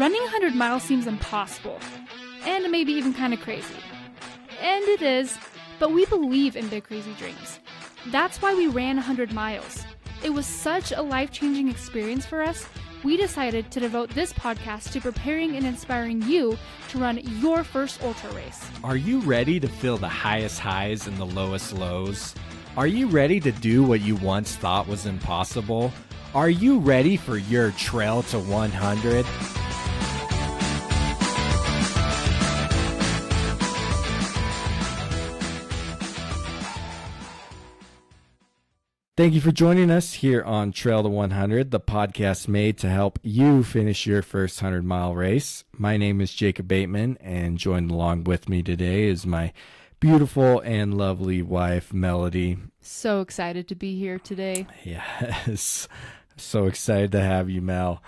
Running 100 miles seems impossible, and maybe even kind of crazy. And it is, but we believe in big crazy dreams. That's why we ran 100 miles. It was such a life-changing experience for us, we decided to devote this podcast to preparing and inspiring you to run your first ultra race. Are you ready to feel the highest highs and the lowest lows? Are you ready to do what you once thought was impossible? Are you ready for your trail to 100? Thank you for joining us here on Trail to 100, the podcast made to help you finish your first 100-mile race. My name is Jacob Bateman, and joined along with me today is my beautiful and lovely wife, Melody. So excited to be here today. Yes, so excited to have you, Mel.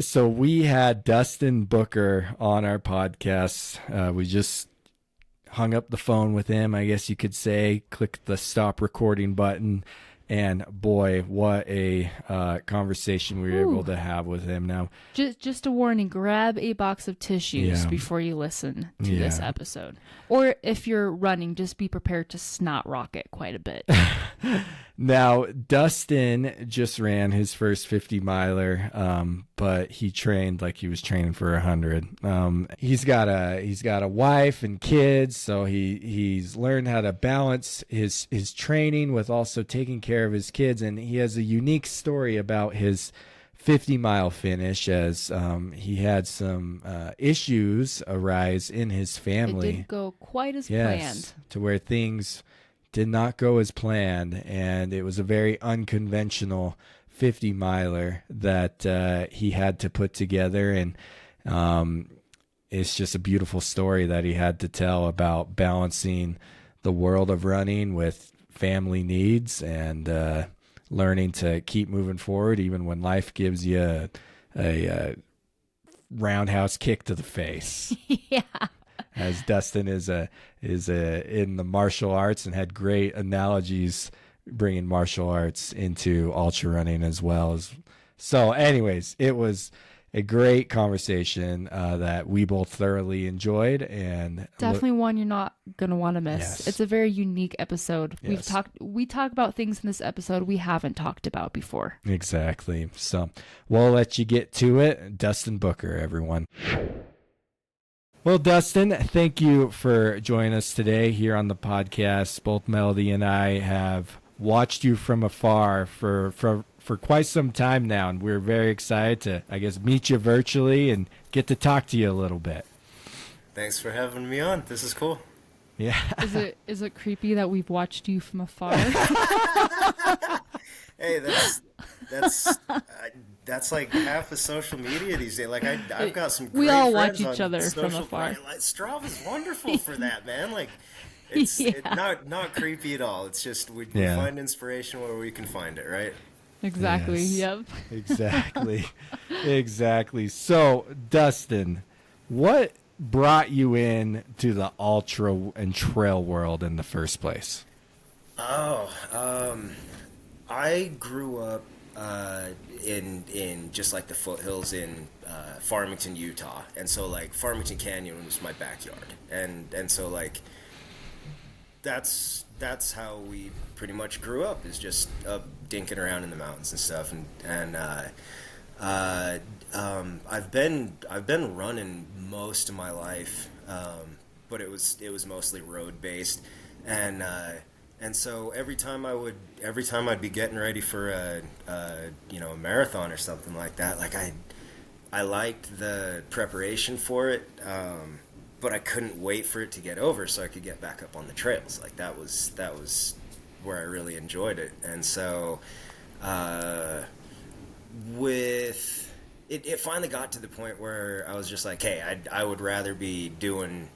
So we had Dustin Booker on our podcast. We just hung up the phone with him, I guess you could say, clicked the stop recording button, and boy, what a conversation we were able to have with him. Now, just a warning, grab a box of tissues before you listen to this episode. Or if you're running, just be prepared to snot rocket quite a bit. Now, Dustin just ran his first 50 miler, but he trained like he was training for 100. He's got a wife and kids, so he's learned how to balance his training with also taking care of his kids, and he has a unique story about his 50-mile finish, as he had some issues arise in his family. It didn't go quite as planned. To where things did not go as planned, and it was a very unconventional 50-miler that he had to put together, and it's just a beautiful story that he had to tell about balancing the world of running with family needs and learning to keep moving forward even when life gives you a roundhouse kick to the face. Yeah. As Dustin is in the martial arts and had great analogies bringing martial arts into ultra running as well. So anyways, it was a great conversation that we both thoroughly enjoyed, and definitely one you're not going to want to miss. Yes. It's a very unique episode. Yes. We talk about things in this episode we haven't talked about before. Exactly. So we'll let you get to it. Dustin Booker, everyone. Well, Dustin, thank you for joining us today here on the podcast. Both Melody and I have watched you from afar for quite some time now, and we're very excited to, I guess, meet you virtually and get to talk to you a little bit. Thanks for having me on. This is cool. Yeah. Is it creepy that we've watched you from afar? Hey, that's like half of social media these days. Like I've got some great we all friends watch each on other from social afar. Like, Strava's wonderful for that, man. Like it's not creepy at all. It's just we find inspiration where we can find it, right? Exactly. Yes. Yep. Exactly. So, Dustin, what brought you in to the ultra and trail world in the first place? I grew up in just like the foothills in Farmington, Utah, and so like Farmington Canyon was my backyard, and so like that's how we pretty much grew up, is just dinking around in the mountains and stuff, and I've been running most of my life, but it was mostly road based, and so every time I'd be getting ready for a marathon or something like that, like I liked the preparation for it, but I couldn't wait for it to get over so I could get back up on the trails. Like that was where I really enjoyed it, and so with it finally got to the point where I was just like, hey, I would rather be doing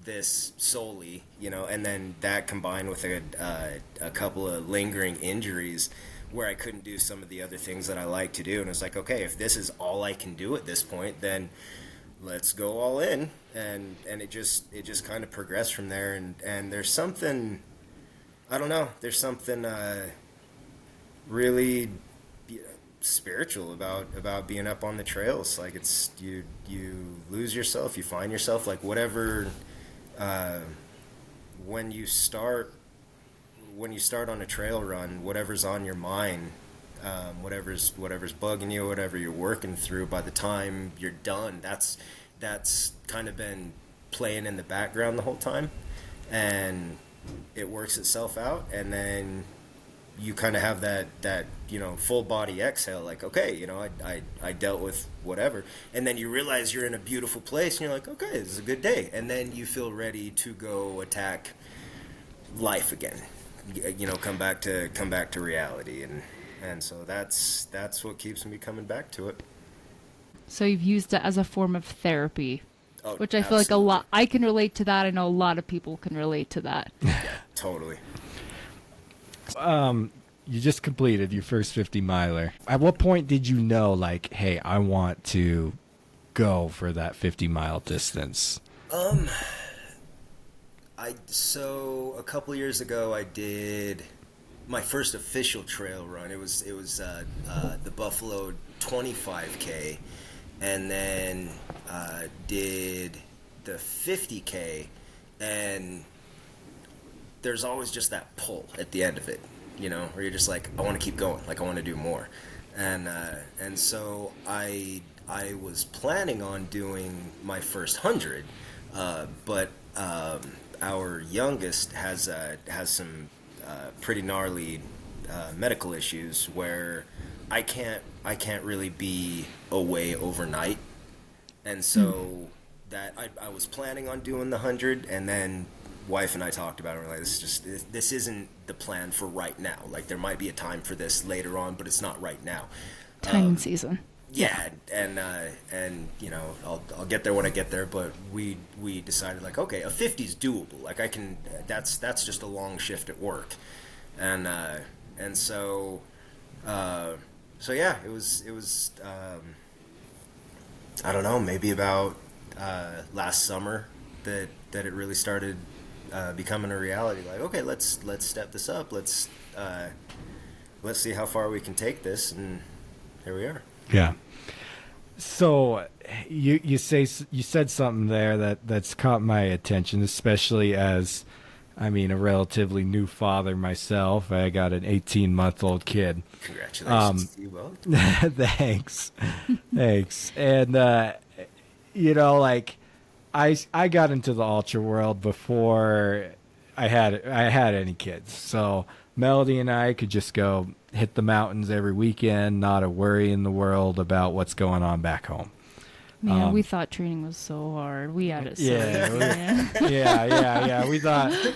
this solely, and then that combined with a couple of lingering injuries where I couldn't do some of the other things that I like to do, and it's like, okay, if this is all I can do at this point, then let's go all in, and it just kind of progressed from there, and there's something, I don't know, there's something really spiritual about being up on the trails. Like, it's you lose yourself, you find yourself, like whatever. When you start on a trail run, whatever's on your mind, whatever's bugging you, whatever you're working through, by the time you're done, that's kind of been playing in the background the whole time, and it works itself out, and then you kind of have that full body exhale, like, okay, I dealt with whatever, and then you realize you're in a beautiful place, and you're like, okay, this is a good day, and then you feel ready to go attack life again, come back to reality, and so that's what keeps me coming back to it. So you've used it as a form of therapy, which I feel like absolutely. I can relate to that. I know a lot of people can relate to that. Yeah, totally. You just completed your first 50 miler. At what point did you know, like, hey, I want to go for that 50-mile distance? So a couple years ago, I did my first official trail run. It was the Buffalo 25K, and then did the 50K, and there's always just that pull at the end of it, where you're just like, I want to keep going, like I want to do more, and so I was planning on doing my first 100, but our youngest has some pretty gnarly medical issues where I can't really be away overnight, and so that I was planning on doing the 100, and then wife and I talked about it. We're like, this isn't the plan for right now. Like, there might be a time for this later on, but it's not right now. Time and season. Yeah, and I'll get there when I get there. But we decided, like, okay, a 50's doable. Like, I can. That's just a long shift at work, and so yeah, it was I don't know, maybe about last summer that it really started becoming a reality. Like, okay, let's step this up. Let's see how far we can take this, and here we are. Yeah. So you said something there that's caught my attention, especially as, I mean, a relatively new father myself. I got an 18-month-old kid. Congratulations to you both. Thanks. Thanks. And like, I got into the ultra world before I had any kids. So Melody and I could just go hit the mountains every weekend, not a worry in the world about what's going on back home. Man, we thought training was so hard. We had it so easy. Yeah.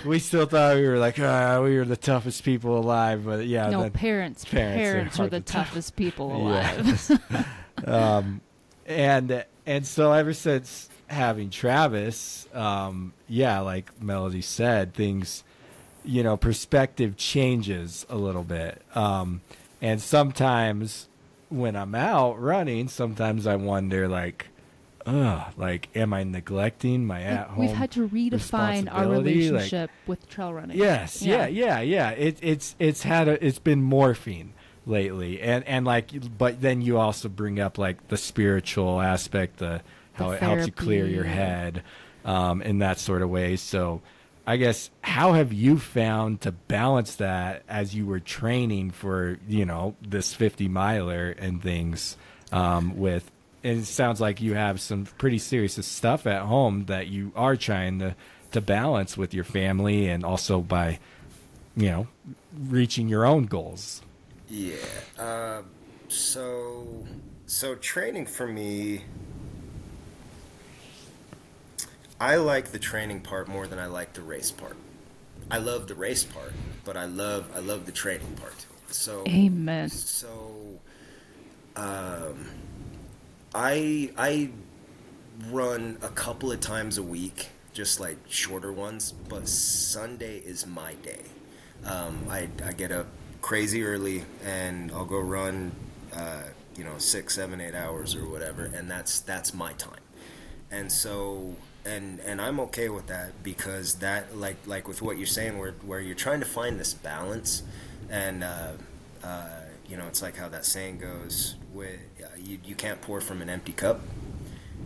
We still thought we were like, we were the toughest people alive, but yeah. No, parents are the toughest people alive. Yeah. And so ever since having Travis, like Melody said, things, perspective changes a little bit. And sometimes when I'm out running, sometimes I wonder, like, am I neglecting my at-home We've had to redefine our relationship with trail running. Yes, yeah. It's been morphine lately, and like, but then you also bring up like the spiritual aspect, how it helps you clear your head, in that sort of way. So I guess, how have you found to balance that as you were training for, this 50 miler and things, and it sounds like you have some pretty serious stuff at home that you are trying to balance with your family, and also by, reaching your own goals. Yeah. So training for me, I like the training part more than I like the race part. I love the race part, but I love the training part. So amen. So I run a couple of times a week, just like shorter ones, but Sunday is my day. I get up crazy early and I'll go run 6, 7, 8 hours or whatever, and that's my time. And so and I'm okay with that, because that, like with what you're saying, where you're trying to find this balance, and it's like how that saying goes, you can't pour from an empty cup.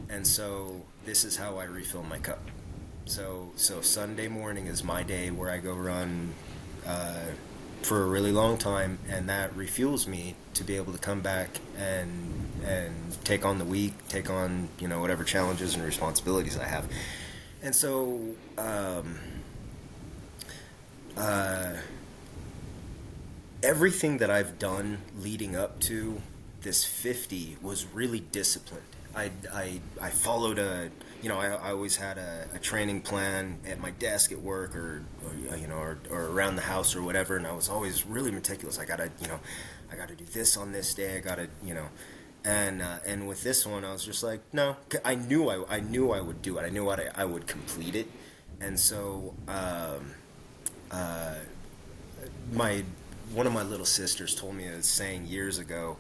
And so this is how I refill my cup. So Sunday morning is my day where I go run for a really long time, and that refuels me to be able to come back and take on the week, take on whatever challenges and responsibilities I have. And so everything that I've done leading up to this 50 was really disciplined. I followed I always had a training plan at my desk at work or around the house or whatever, and I was always really meticulous. I gotta do this on this day. I gotta and with this one I was just like, no, I knew I would do it. I knew I would complete it. And so one of my little sisters told me a saying years ago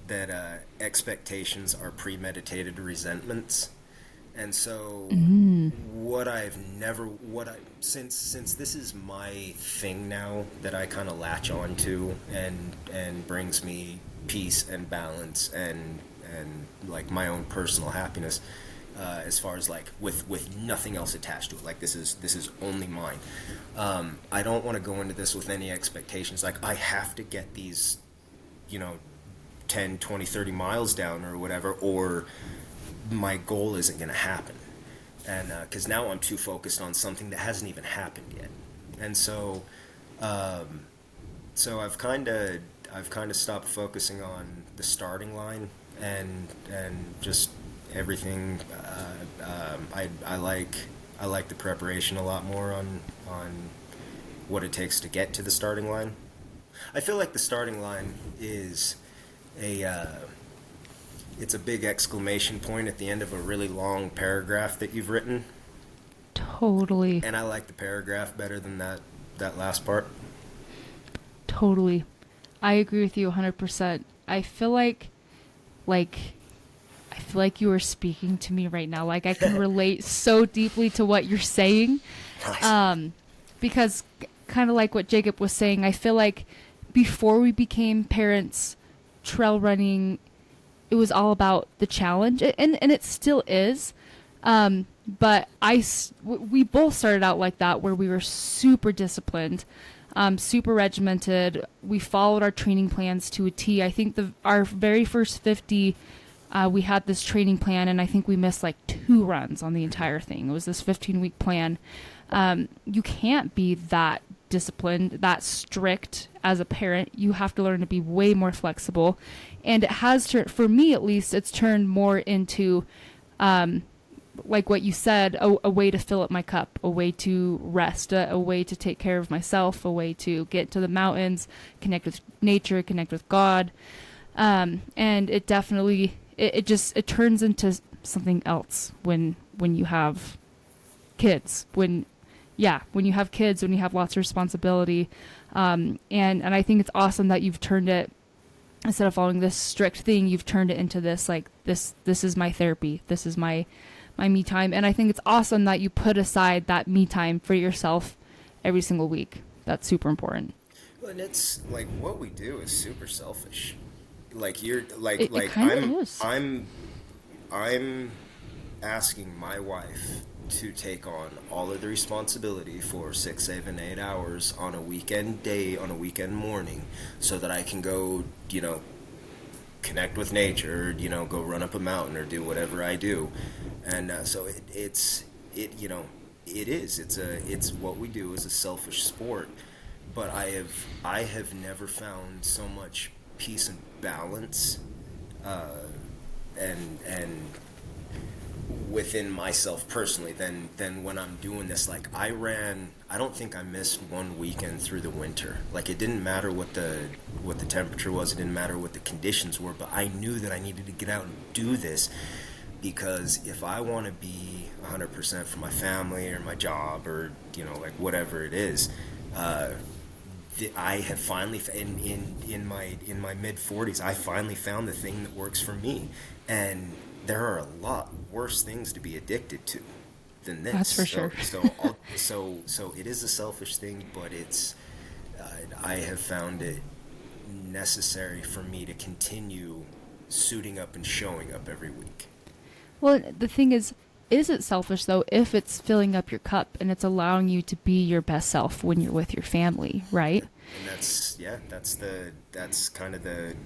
that expectations are premeditated resentments. And so since this is my thing now that I kind of latch on to and brings me peace and balance and like my own personal happiness, as far as like with nothing else attached to it, like this is only mine. I don't want to go into this with any expectations like I have to get these 10, 20, 30 miles down or whatever, or my goal isn't going to happen. And because now I'm too focused on something that hasn't even happened yet. And so I've kind of stopped focusing on the starting line and just everything. I like the preparation a lot more on what it takes to get to the starting line. I feel like the starting line is it's a big exclamation point at the end of a really long paragraph that you've written. Totally. And I like the paragraph better than that last part. Totally. I agree with you 100%. I feel like you are speaking to me right now. Like I can relate so deeply to what you're saying. Nice. Because kind of like what Jacob was saying, I feel like before we became parents, trail running, it was all about the challenge, and it still is. But we both started out like that, where we were super disciplined, super regimented. We followed our training plans to a T. I think our very first 50, we had this training plan, and I think we missed like 2 runs on the entire thing. It was this 15-week plan. You can't be that disciplined, that strict as a parent. You have to learn to be way more flexible. And it has turned, for me at least, it's turned more into, like what you said, a way to fill up my cup, a way to rest, a way to take care of myself, a way to get to the mountains, connect with nature, connect with God. And it definitely, it turns into something else when you have kids, when you have kids, when you have lots of responsibility. And I think it's awesome that you've turned it, instead of following this strict thing, you've turned it into this, like, this is my therapy. This is my me time. And I think it's awesome that you put aside that me time for yourself every single week. That's super important. Well, and it's like what we do is super selfish. Like you're I'm asking my wife to take on all of the responsibility for 6, 7, 8 hours on a weekend day, on a weekend morning, so that I can go, connect with nature, go run up a mountain or do whatever I do. And so it's what we do is a selfish sport. But I have never found so much peace and balance, and within myself personally than when I'm doing this. Like I don't think I missed one weekend through the winter. Like it didn't matter what the temperature was, it didn't matter what the conditions were, but I knew that I needed to get out and do this, because if I want to be 100% for my family or my job or like whatever it is, I have finally in my mid 40s I finally found the thing that works for me. And there are a lot worse things to be addicted to than this. That's for sure. So it is a selfish thing, but it's I have found it necessary for me to continue suiting up and showing up every week. Well, the thing is it selfish though if it's filling up your cup and it's allowing you to be your best self when you're with your family, right? And that's kind of the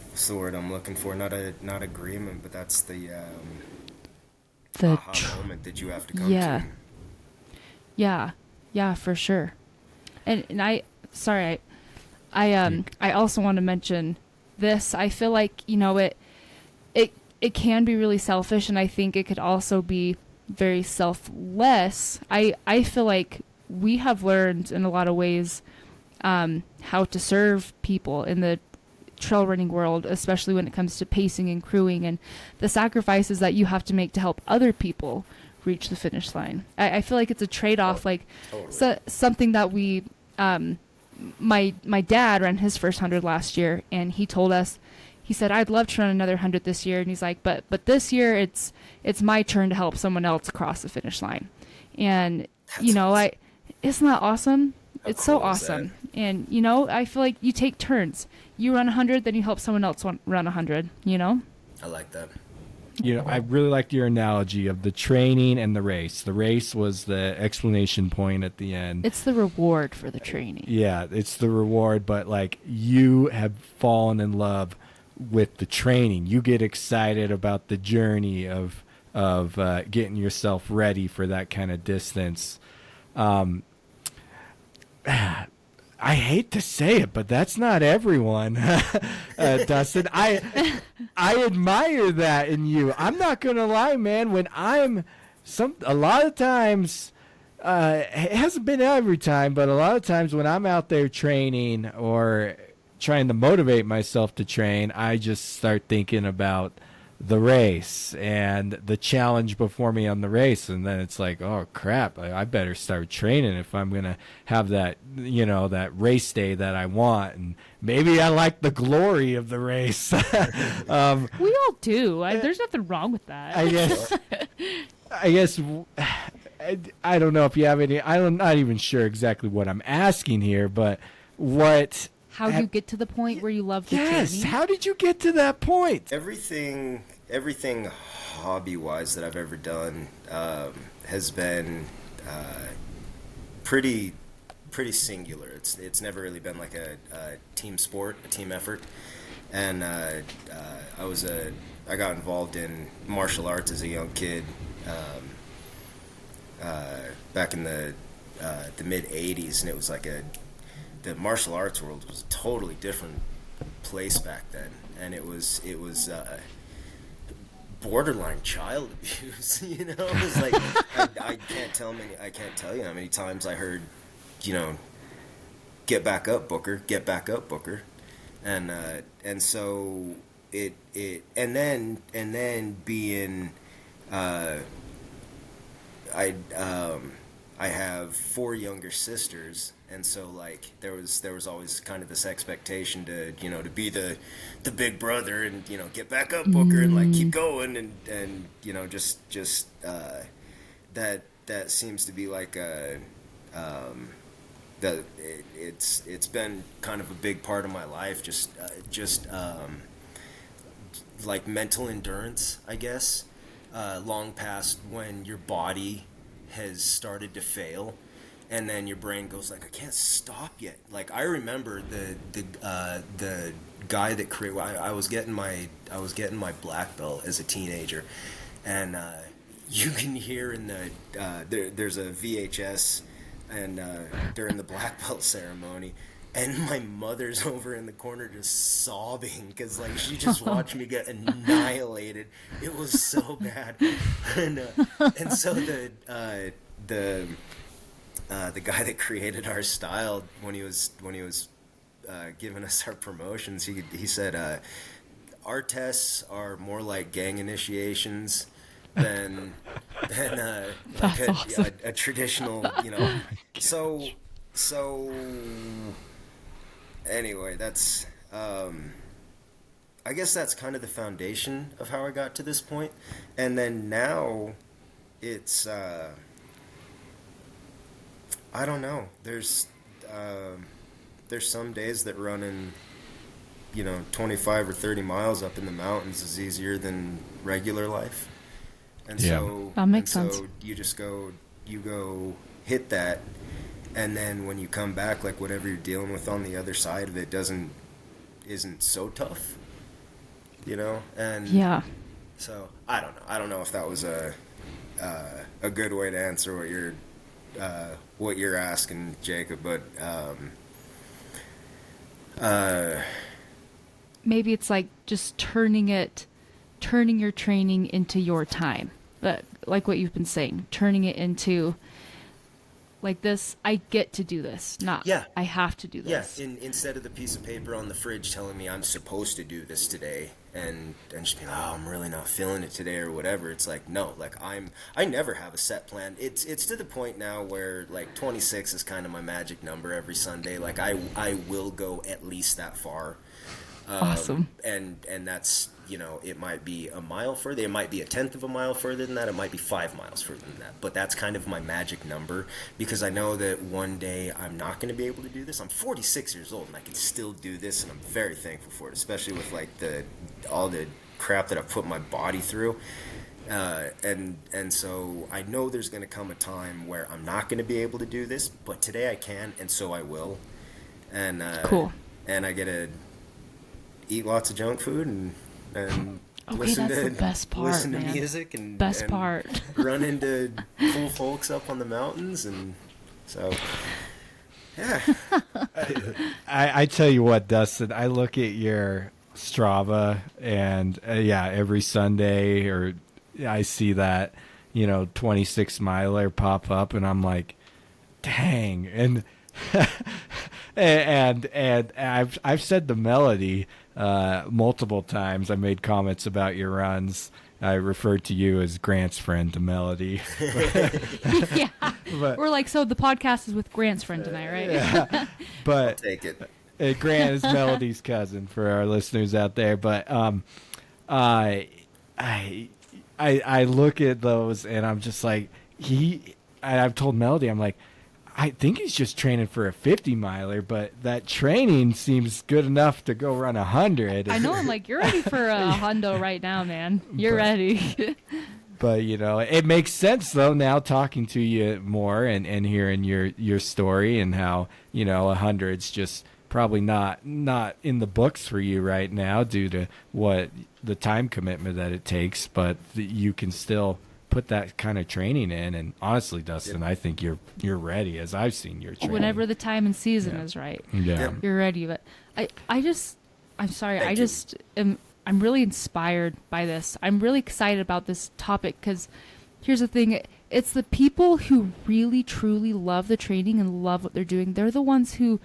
what's the word I'm looking for? Not agreement, but that's the aha moment that you have to come to. Yeah, for sure. And I also want to mention this. I feel like, it can be really selfish, and I think it could also be very selfless. I feel like we have learned in a lot of ways how to serve people in the trail running world, especially when it comes to pacing and crewing and the sacrifices that you have to make to help other people reach the finish line. I feel like it's a trade-off, totally. Something that we my dad ran his first 100 last year, and he told us, he said, I'd love to run another 100 this year, and he's like, but this year it's my turn to help someone else cross the finish line. And That's awesome. Isn't that awesome? How it's cool so is awesome. And I feel like you take turns. You run 100, then you help someone else run 100. I like that. I really liked your analogy of the training and the race. The race was the explanation point at the end. It's the reward for the training. Yeah, it's the reward, but you have fallen in love with the training. You get excited about the journey of getting yourself ready for that kind of distance. I hate to say it, but that's not everyone, Dustin. I admire that in you. I'm not gonna lie, man. When a lot of times, it hasn't been every time, but a lot of times when I'm out there training or trying to motivate myself to train, I just start thinking about the race and the challenge before me on the race, and then it's like, oh crap, I better start training if I'm gonna have that that race day that I want. And maybe I like the glory of the race. We all do. There's nothing wrong with that. I guess I don't know if you have any. I'm not even sure exactly what I'm asking here, but how do you get to the point where you love the training? Yes, how did you get to that point? Everything hobby-wise that I've ever done has been pretty singular. It's never really been like a team sport, a team effort. And I got involved in martial arts as a young kid back in the mid '80s, and it was like the martial arts world was a totally different place back then, and it was borderline child abuse. It was like I can't tell you how many times I heard, get back up, Booker, get back up, Booker, and so it and then being I have 4 younger sisters, and so there was always kind of this expectation to be the big brother and get back up, Booker, and keep going, and just that seems to be it's been kind of a big part of my life, just mental endurance, I guess, long past when your body has started to fail, and then your brain goes I can't stop yet. I remember the guy that created. I was getting my black belt as a teenager, and you can hear in there's a VHS, and during the black belt ceremony. And my mother's over in the corner just sobbing because she just watched me get annihilated. It was so bad, and so the guy that created our style, when he was giving us our promotions, he said our tests are more like gang initiations than awesome. a traditional so. Anyway, that's I guess that's kind of the foundation of how I got to this point. And then now it's I don't know. There's some days that running, 25 or 30 miles up in the mountains is easier than regular life. And so that makes sense. So you go hit that, and then when you come back, like whatever you're dealing with on the other side of it isn't so tough, and Yeah. so I don't know if that was a good way to answer what you're asking, Jacob, but Maybe it's like just turning your training into your time. Like what you've been saying, turning it into like this, I get to do this, not I have to do this. Yeah, instead of the piece of paper on the fridge telling me I'm supposed to do this today, and just being, oh, I'm really not feeling it today or whatever. It's like, no, like I never have a set plan. It's to the point now where like 26 is kind of my magic number every Sunday. Like I will go at least that far. Awesome. And that's, it might be a mile further. It might be a tenth of a mile further than that. It might be 5 miles further than that. But that's kind of my magic number, because I know that one day I'm not going to be able to do this. I'm 46 years old and I can still do this, and I'm very thankful for it, especially with like all the crap that I've put my body through. And so I know there's going to come a time where I'm not going to be able to do this, but today I can, and so I will. And cool. And I get to eat lots of junk food and listen to the best part, listen man. to music and part. Run into cool folks up on the mountains, and so yeah. I tell you what, Dustin, I look at your Strava and every Sunday or I see that 26 miler pop up, and I'm like, dang. And and I've said the Melody multiple times. I made comments about your runs. I referred to you as Grant's friend to Melody. Yeah, but, we're like, so the podcast is with Grant's friend tonight, right? Yeah. But I'll take it. Grant is Melody's cousin for our listeners out there. But I look at those and I'm just like, I've told Melody, I'm like, I think he's just training for a 50 miler, but that training seems good enough to go run 100. I know. I'm like, you're ready for a hundo right now, man. You're ready. But it makes sense though now talking to you more and hearing your story and how 100's just probably not in the books for you right now due to what the time commitment that it takes, but you can still put that kind of training in. And honestly, Dustin, I think you're ready, as I've seen your training. Whenever the time and season is right, you're ready. But I'm sorry, I'm really inspired by this. I'm really excited about this topic because here's the thing. It's the people who really, truly love the training and love what they're doing. They're the ones who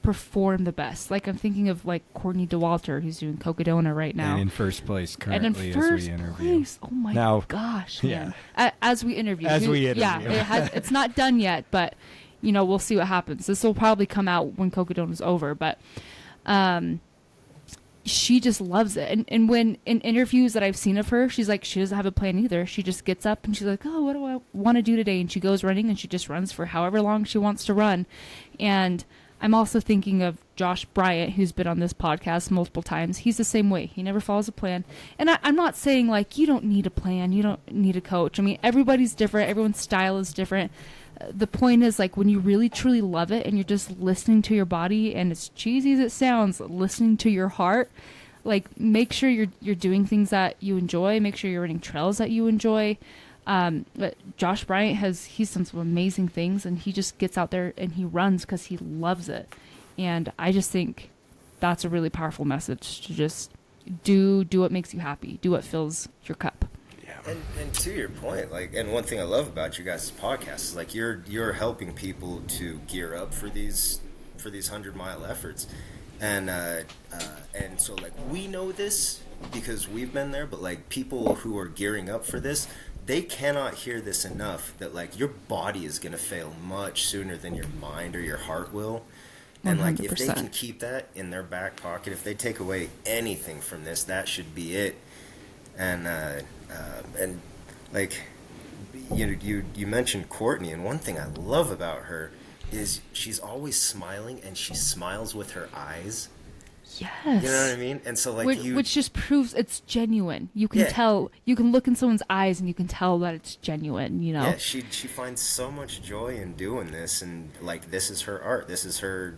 perform the best. Like I'm thinking of like Courtney DeWalter, who's doing Cocodona right now. And in first place currently as we interview. Oh my gosh, man. As we interview. Yeah, it's not done yet, but we'll see what happens. This will probably come out when Cocodona's over, but she just loves it. And when in interviews that I've seen of her, she's like, she doesn't have a plan either. She just gets up and she's like, oh, what do I want to do today? And she goes running and she just runs for however long she wants to run. And I'm also thinking of Josh Bryant, who's been on this podcast multiple times. He's the same way. He never follows a plan. And I'm not saying like you don't need a plan. You don't need a coach. I mean, everybody's different. Everyone's style is different. The point is like when you really truly love it and you're just listening to your body, and as cheesy as it sounds, listening to your heart, like make sure you're doing things that you enjoy. Make sure you're running trails that you enjoy. But Josh Bryant he's done some amazing things, and he just gets out there and he runs because he loves it. And I just think that's a really powerful message to just do what makes you happy, do what fills your cup. Yeah. And to your point, like, and one thing I love about you guys' podcast is like you're helping people to gear up for these 100-mile efforts, and so like we know this because we've been there, but like people who are gearing up for this, they cannot hear this enough that like your body is going to fail much sooner than your mind or your heart will. And 100%. Like if they can keep that in their back pocket, if they take away anything from this, that should be it. And like you mentioned Courtney, and one thing I love about her is she's always smiling, and she smiles with her eyes. Yes. You know what I mean? And so like which just proves it's genuine. You can Yeah. tell. You can look in someone's eyes and you can tell that it's genuine. You know. yeah, she finds so much joy in doing this, and like this is her art. This is her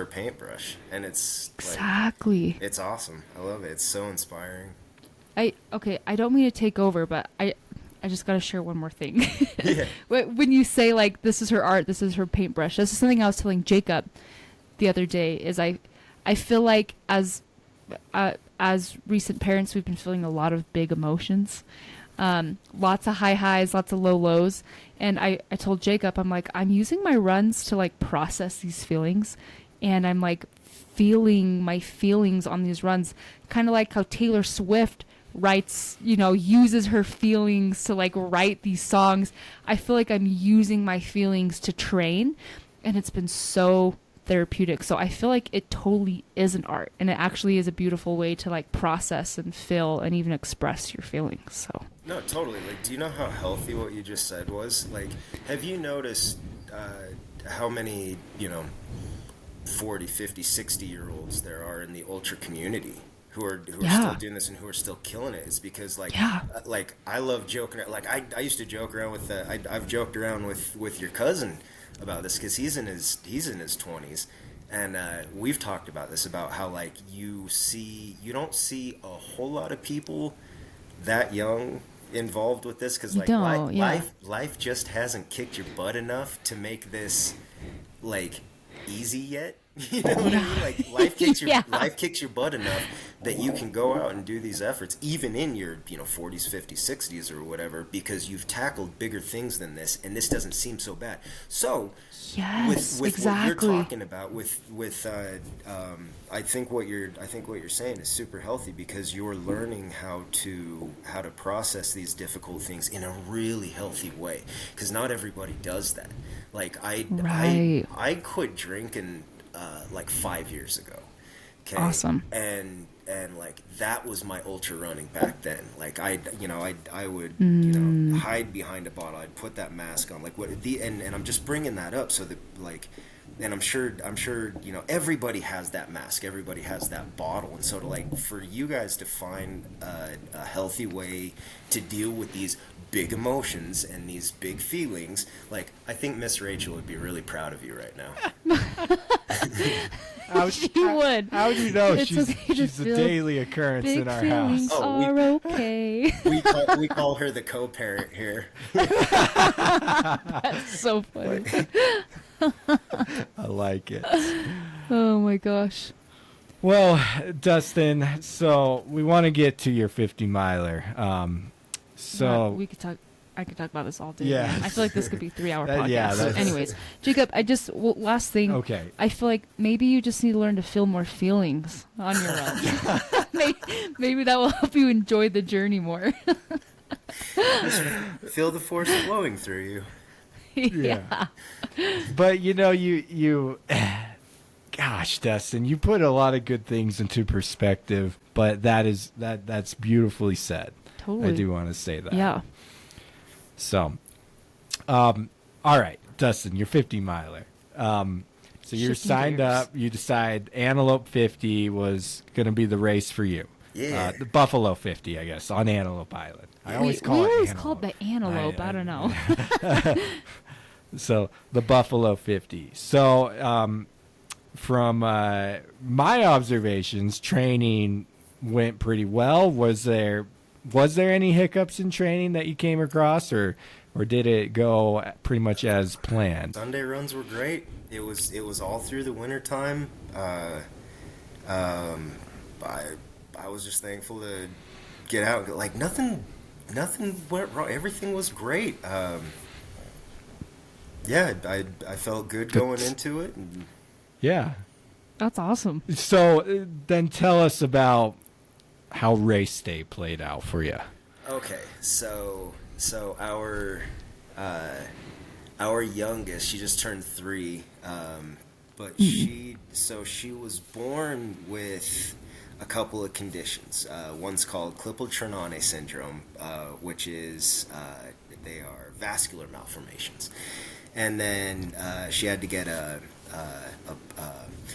paintbrush, and it's like, Exactly. it's awesome. I love it. It's so inspiring. I don't mean to take over, but I just got to share one more thing. Yeah. When you say like this is her art, this is her paintbrush. This is something I was telling Jacob the other day. Is I feel like as recent parents, we've been feeling a lot of big emotions, lots of high highs, lots of low lows. And I told Jacob, I'm like, I'm using my runs to like process these feelings, and I'm like feeling my feelings on these runs, kind of like how Taylor Swift writes, uses her feelings to like write these songs. I feel like I'm using my feelings to train, and it's been so therapeutic. So I feel like it totally is an art, and it actually is a beautiful way to like process and feel and even express your feelings. So No, totally. Like, do you know how healthy what you just said was? Like, have you noticed how many 40, 50, 60-year-olds there are in the ultra community who are still doing this and who are still killing it? Is because like I love joking. Like I used to joke around with I've joked around with your cousin about this, because he's in his 20s, and we've talked about this, about how like you don't see a whole lot of people that young involved with this, because like life just hasn't kicked your butt enough to make this like easy yet. You know what I mean? Like life kicks your butt enough that you can go out and do these efforts, even in your 40s, 50s, 60s, or whatever, because you've tackled bigger things than this, and this doesn't seem so bad. So, with exactly what you're talking about, I think what you're saying is super healthy, because you're learning how to process these difficult things in a really healthy way, because not everybody does that. Like I quit drinking like 5 years ago. Okay? Awesome. And like that was my ultra running back then. Like I would hide behind a bottle. I'd put that mask on. Like and I'm just bringing that up so that like, and I'm sure everybody has that mask. Everybody has that bottle. And so to like for you guys to find a healthy way to deal with these big emotions and these big feelings, like I think Miss Rachel would be really proud of you right now. She would. How do you know It's okay to she's a feel daily occurrence big in our feelings house? are okay. We call her the co-parent here. That's so funny. I like it. Oh my gosh. Well, Dustin, so we want to get to your 50 miler. We could talk. I could talk about this all day. Yeah. Man. I feel like this could be a 3-hour podcast. Yeah, So anyways, Jacob, last thing. Okay. I feel like maybe you just need to learn to feel more feelings on your own. Maybe that will help you enjoy the journey more. Feel the force flowing through you. Yeah. But you gosh, Dustin, you put a lot of good things into perspective, but that's beautifully said. Totally. I do want to say that. Yeah. So, all right, Dustin, you're 50 miler. So you're signed up. You decide Antelope 50 was going to be the race for you. Yeah. The Buffalo 50, I guess, on Antelope Island. We always always Antelope. called the antelope. I don't know. So the Buffalo 50. So from my observations, training went pretty well. Was there any hiccups in training that you came across, or did it go pretty much as planned? Sunday runs were great. It was all through the winter time. I was just thankful to get out. Like nothing went wrong. Everything was great. Yeah, I felt good going into it. And Yeah. That's awesome. So then tell us about how race day played out for you. Okay, so our youngest, she just turned 3, but she was born with a couple of conditions. One's called Klippel-Trenaunay syndrome, which is they are vascular malformations, And then she had to get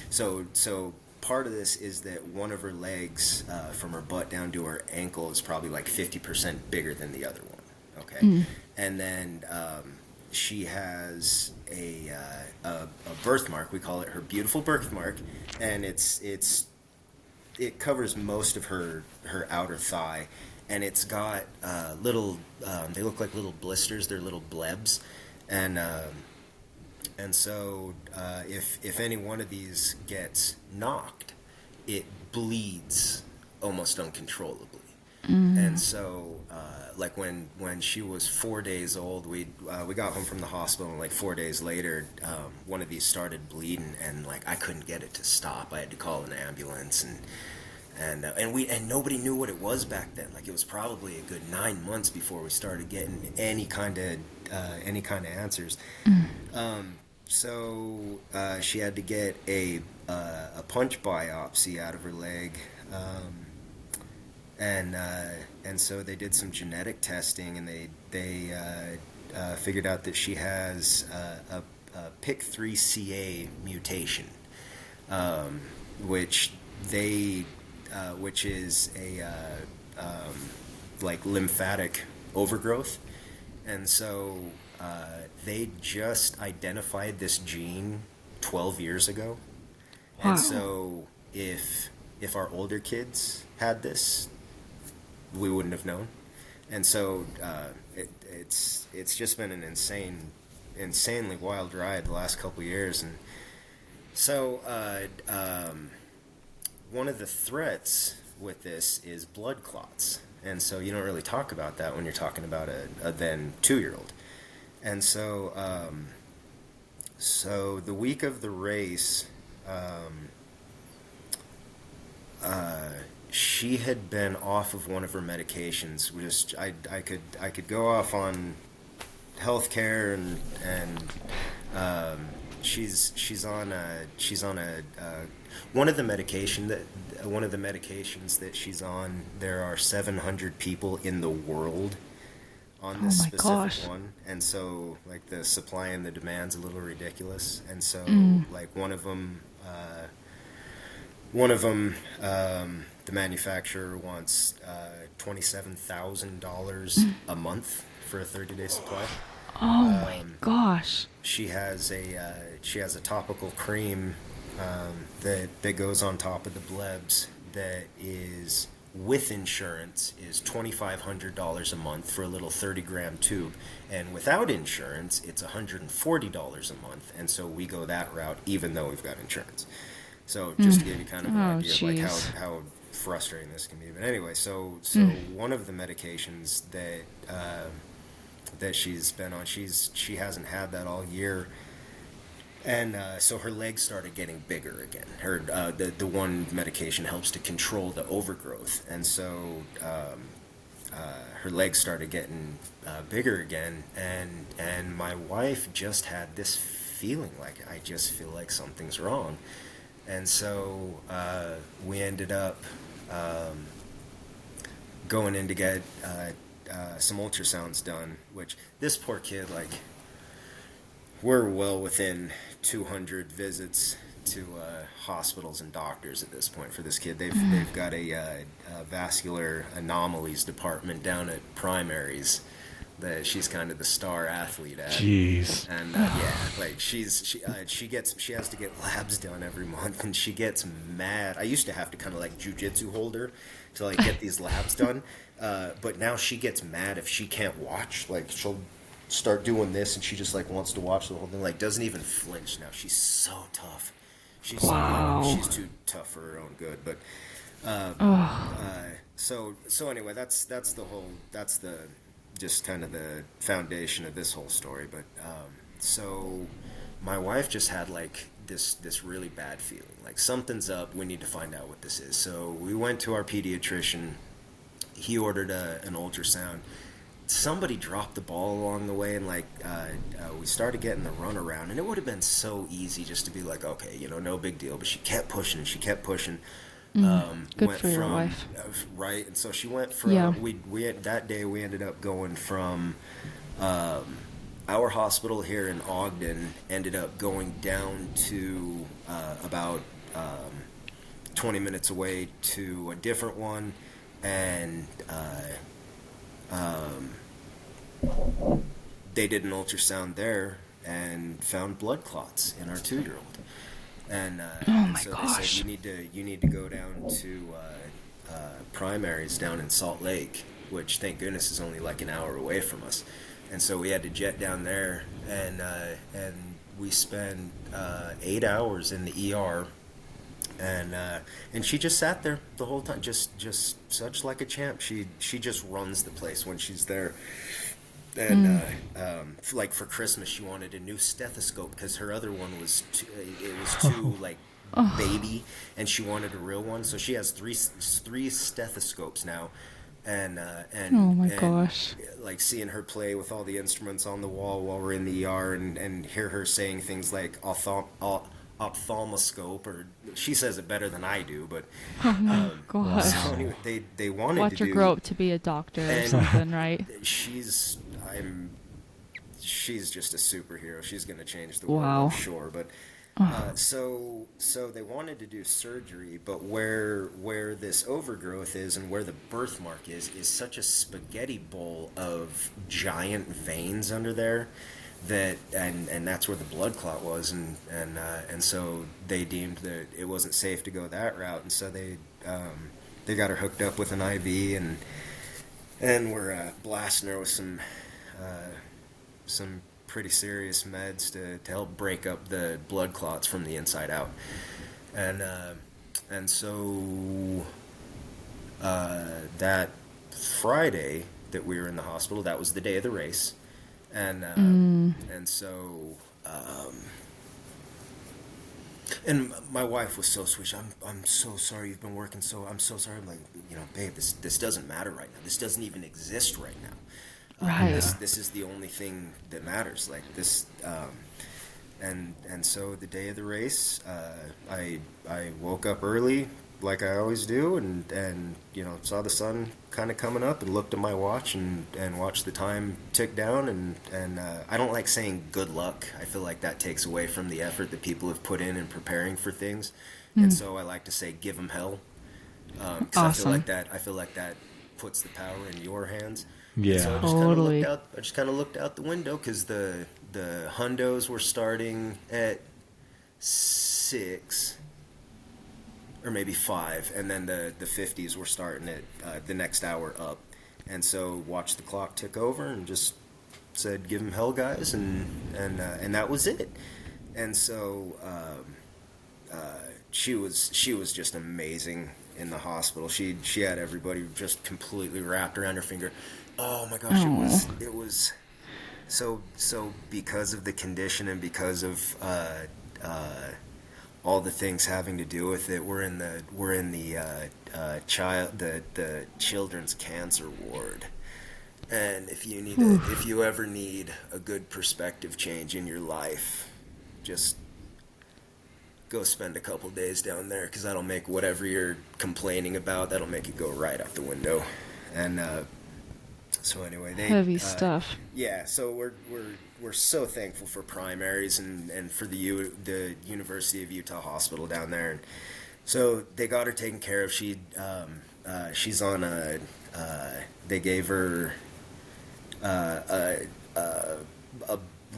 so part of this is that one of her legs from her butt down to her ankle is probably like 50% bigger than the other one. Okay. And then she has a birthmark. We call it her beautiful birthmark, and it covers most of her outer thigh, and it's got little they look like little blisters. They're little blebs, and so if any one of these gets knocked, it bleeds almost uncontrollably. And so like when she was 4 days old, we got home from the hospital, and like 4 days later, one of these started bleeding, and like I couldn't get it to stop. I had to call an ambulance, and nobody knew what it was back then. Like it was probably a good 9 months before we started getting any kind of answers. So she had to get a punch biopsy out of her leg, and so they did some genetic testing, and they figured out that she has a PIK3CA mutation, which is a like lymphatic overgrowth, and so they just identified this gene 12 years ago. Wow. And so if our older kids had this, we wouldn't have known. And so it's just been an insanely wild ride the last couple of years. And so one of the threats with this is blood clots. And so you don't really talk about that when you're talking about a then 2-year-old. And so so the week of the race, she had been off of one of her medications. I could go off on healthcare, and she's on one of the medications that she's on. There are 700 people in the world on this specific one, and so like the supply and the demand's a little ridiculous, and so like one of them the manufacturer wants $27,000 a month for a 30-day supply. Oh my gosh! She has a topical cream that goes on top of the blebs that is, with insurance, is $2,500 a month for a little 30-gram tube, and without insurance, it's $140 a month. And so we go that route, even though we've got insurance. So just to give you kind of an idea of like how frustrating this can be. But anyway, so one of the medications that she's been on, she hasn't had that all year. And so her legs started getting bigger again. Her the one medication helps to control the overgrowth, and so her legs started getting bigger again. And my wife just had this feeling like, I just feel like something's wrong, and so we ended up going in to get some ultrasounds done. Which this poor kid, like, we're well within 200 visits to hospitals and doctors at this point for this kid. They've got a vascular anomalies department down at primaries that she's kind of the star athlete at. Jeez. And like she has to get labs done every month, and she gets mad. I used to have to kind of like jujitsu hold her to like get these labs done, but now she gets mad if she can't watch. Like she'll start doing this, and she just like wants to watch the whole thing, like doesn't even flinch now. She's so tough. She's she's too tough for her own good. But so anyway, that's the just kind of the foundation of this whole story. But so my wife just had like this really bad feeling, like something's up, we need to find out what this is. So we went to our pediatrician. He ordered an ultrasound. Somebody dropped the ball along the way, and like we started getting the runaround, and it would have been so easy just to be like, okay, no big deal. But she kept pushing. Good for your wife, right? And so she went from we that day we ended up going from our hospital here in Ogden ended up going down to about 20 minutes away to a different one, and they did an ultrasound there and found blood clots in our 2-year-old. And so gosh. they said you need to go down to primaries down in Salt Lake, which thank goodness is only like an hour away from us. And so we had to jet down there, and we spent 8 hours in the ER, and she just sat there the whole time, just such like a champ. She just runs the place when she's there. And like for Christmas, she wanted a new stethoscope because her other one was too like baby, and she wanted a real one. So she has three stethoscopes now, and Oh my gosh. like seeing her play with all the instruments on the wall while we're in the ER, and hear her saying things like ophthalmoscope, or she says it better than I do, but Oh my gosh. so anyway, they wanted Watch to her do. grow up to be a doctor or And- something, right? She's just a superhero. She's going to change the world, Wow. I'm sure. But so they wanted to do surgery, but where this overgrowth is and where the birthmark is such a spaghetti bowl of giant veins under there that and that's where the blood clot was, and so they deemed that it wasn't safe to go that route, and so they got her hooked up with an IV, and we're blasting her with some pretty serious meds to help break up the blood clots from the inside out, and so that Friday that we were in the hospital, that was the day of the race, and so and my wife was so sweet. I'm so sorry you've been working so. I'm so sorry. I'm like, babe, this doesn't matter right now. This doesn't even exist right now. Right. This is the only thing that matters. Like this, and so the day of the race, I woke up early like I always do, and saw the sun kind of coming up, and looked at my watch and watched the time tick down, and I don't like saying good luck. I feel like that takes away from the effort that people have put in preparing for things, and so I like to say give them hell, because Awesome. I feel like that puts the power in your hands. Yeah. So Totally. I just kind of looked out the window because the hundos were starting at 6 or maybe 5, and then the 50s were starting at the next hour up, and so watched the clock tick over and just said, "Give them hell, guys," and that was it. And so she was just amazing in the hospital. She had everybody just completely wrapped around her finger. Oh my gosh, it was so because of the condition and because of all the things having to do with it. We're in the children's cancer ward, and if you ever need a good perspective change in your life, just go spend a couple days down there, because that'll make whatever you're complaining about, that'll make it go right out the window. And so anyway, Heavy stuff. Yeah, so we're so thankful for primaries and for the University of Utah Hospital down there. And so they got her taken care of. She's on they gave her a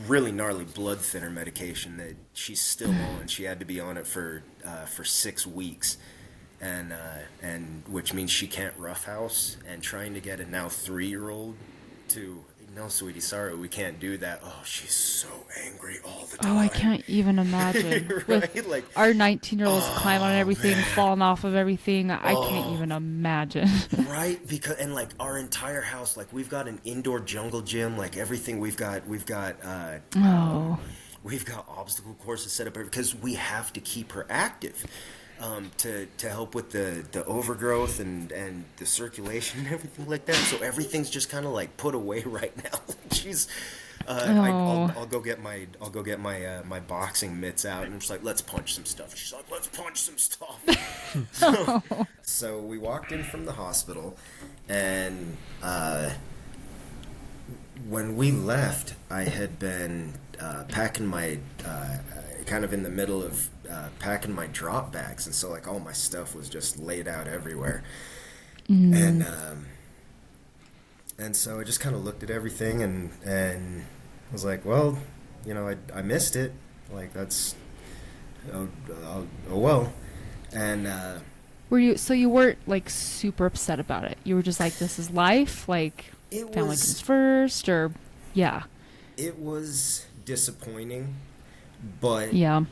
really gnarly blood thinner medication that she's still on. She had to be on it for 6 weeks, and which means she can't roughhouse. And trying to get a now 3-year-old to, no, sweetie, sorry, we can't do that. Oh, she's so angry all the time. Oh, I can't even imagine. Right? With Like, our 19-year-olds climbing on everything, man. falling off of everything. I can't even imagine. right? Because, and like our entire house, like we've got an indoor jungle gym, like everything we've got we've got obstacle courses set up because we have to keep her active. To help with the overgrowth and the circulation and everything like that. So everything's just kind of like put away right now. She's, I'll go get my my boxing mitts out, and I'm just like, let's punch some stuff. She's like, let's punch some stuff. So we walked in from the hospital, and when we left, I had been packing my kind of in the middle of packing my drop bags, and so like all my stuff was just laid out everywhere, and so I just kind of looked at everything and was like, well, you know, I missed it. Like that's oh well, and So you weren't like super upset about it. You were just like, this is life. Like it family was comes first, or yeah. it was disappointing, but Yeah.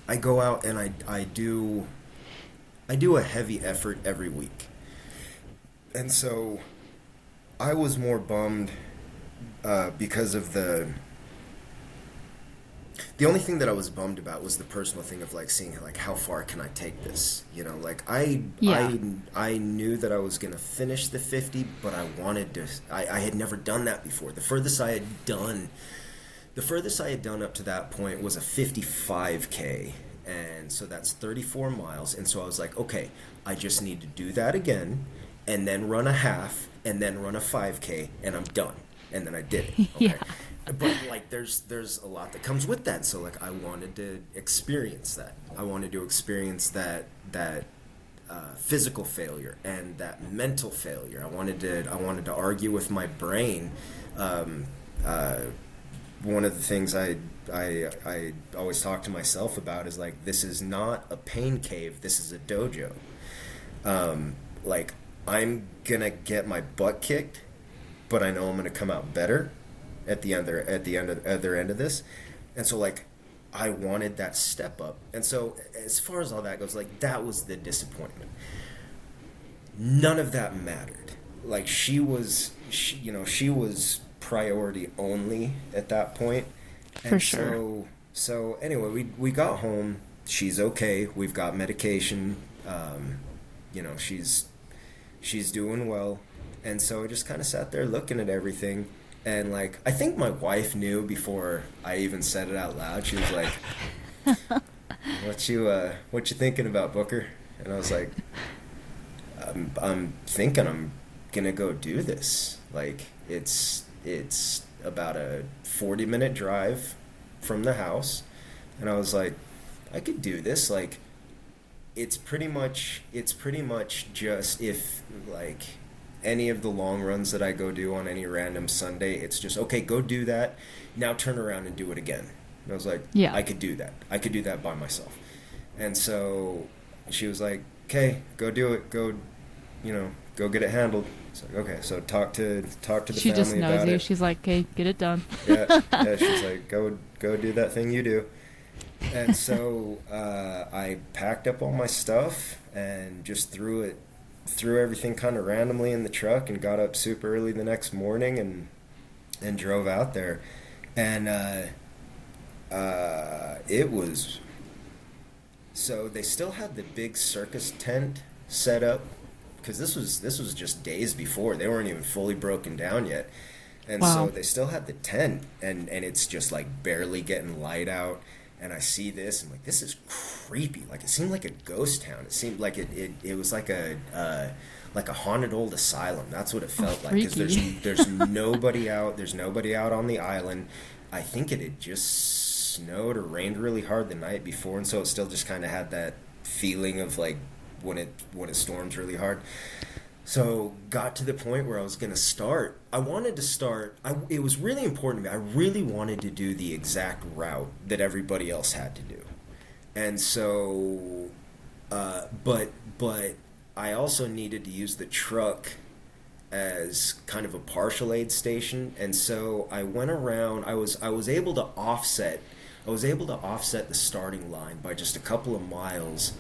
I go out and I do a heavy effort every week. And so I was more bummed because of the only thing that I was bummed about was the personal thing of like seeing like how far can I take this, you know, like I knew that I was going to finish the 50, but I wanted to, I had never done that before. The furthest I had done up to that point was a 55K. And so that's 34 miles. And so I was like, okay, I just need to do that again and then run a half and then run a 5K and I'm done. And then I did it. Okay. Yeah. But like there's a lot that comes with that. So like I wanted to experience that. I wanted to experience that physical failure and that mental failure. I wanted to argue with my brain. One of the things I always talk to myself about is like, this is not a pain cave, this is a dojo. Like I'm gonna get my butt kicked, but I know I'm gonna come out better at the other end of this. And so like I wanted that step up. And so as far as all that goes, like that was the disappointment. None of that mattered. Like she was priority only at that point. And for sure. So anyway, we got home. She's okay. We've got medication. You know, she's doing well. And so I just kind of sat there looking at everything. And like, I think my wife knew before I even said it out loud. She was like, what you thinking about, Booker? And I was like, I'm thinking I'm gonna go do this. Like it's about a 40-minute drive from the house, and I was like, I could do this. Like it's pretty much just, if like any of the long runs that I go do on any random Sunday, it's just, okay, go do that, now turn around and do it again. And I was like, yeah, I could do that by myself. And so she was like, okay, go do it, go get it handled. It's like, okay, so talk to the family about it. She just knows you. She's like, okay, get it done. yeah, she's like, go do that thing you do. And so I packed up all my stuff and just threw everything kind of randomly in the truck and got up super early the next morning and drove out there. And it was, so they still had the big circus tent set up, because this was just days before. They weren't even fully broken down yet. And wow. So they still had the tent, and it's just like barely getting light out. And I see this, and like, this is creepy. Like it seemed like a ghost town. It seemed like it was like a haunted old asylum. That's what it felt like, because there's nobody out. There's nobody out on the island. I think it had just snowed or rained really hard the night before, and so it still just kind of had that feeling of like when it storms really hard. So got to the point where I was going to start. I wanted to start. It was really important to me. I really wanted to do the exact route that everybody else had to do. And so, but I also needed to use the truck as kind of a partial aid station. And so I went around. I was able to offset the starting line by just a couple of miles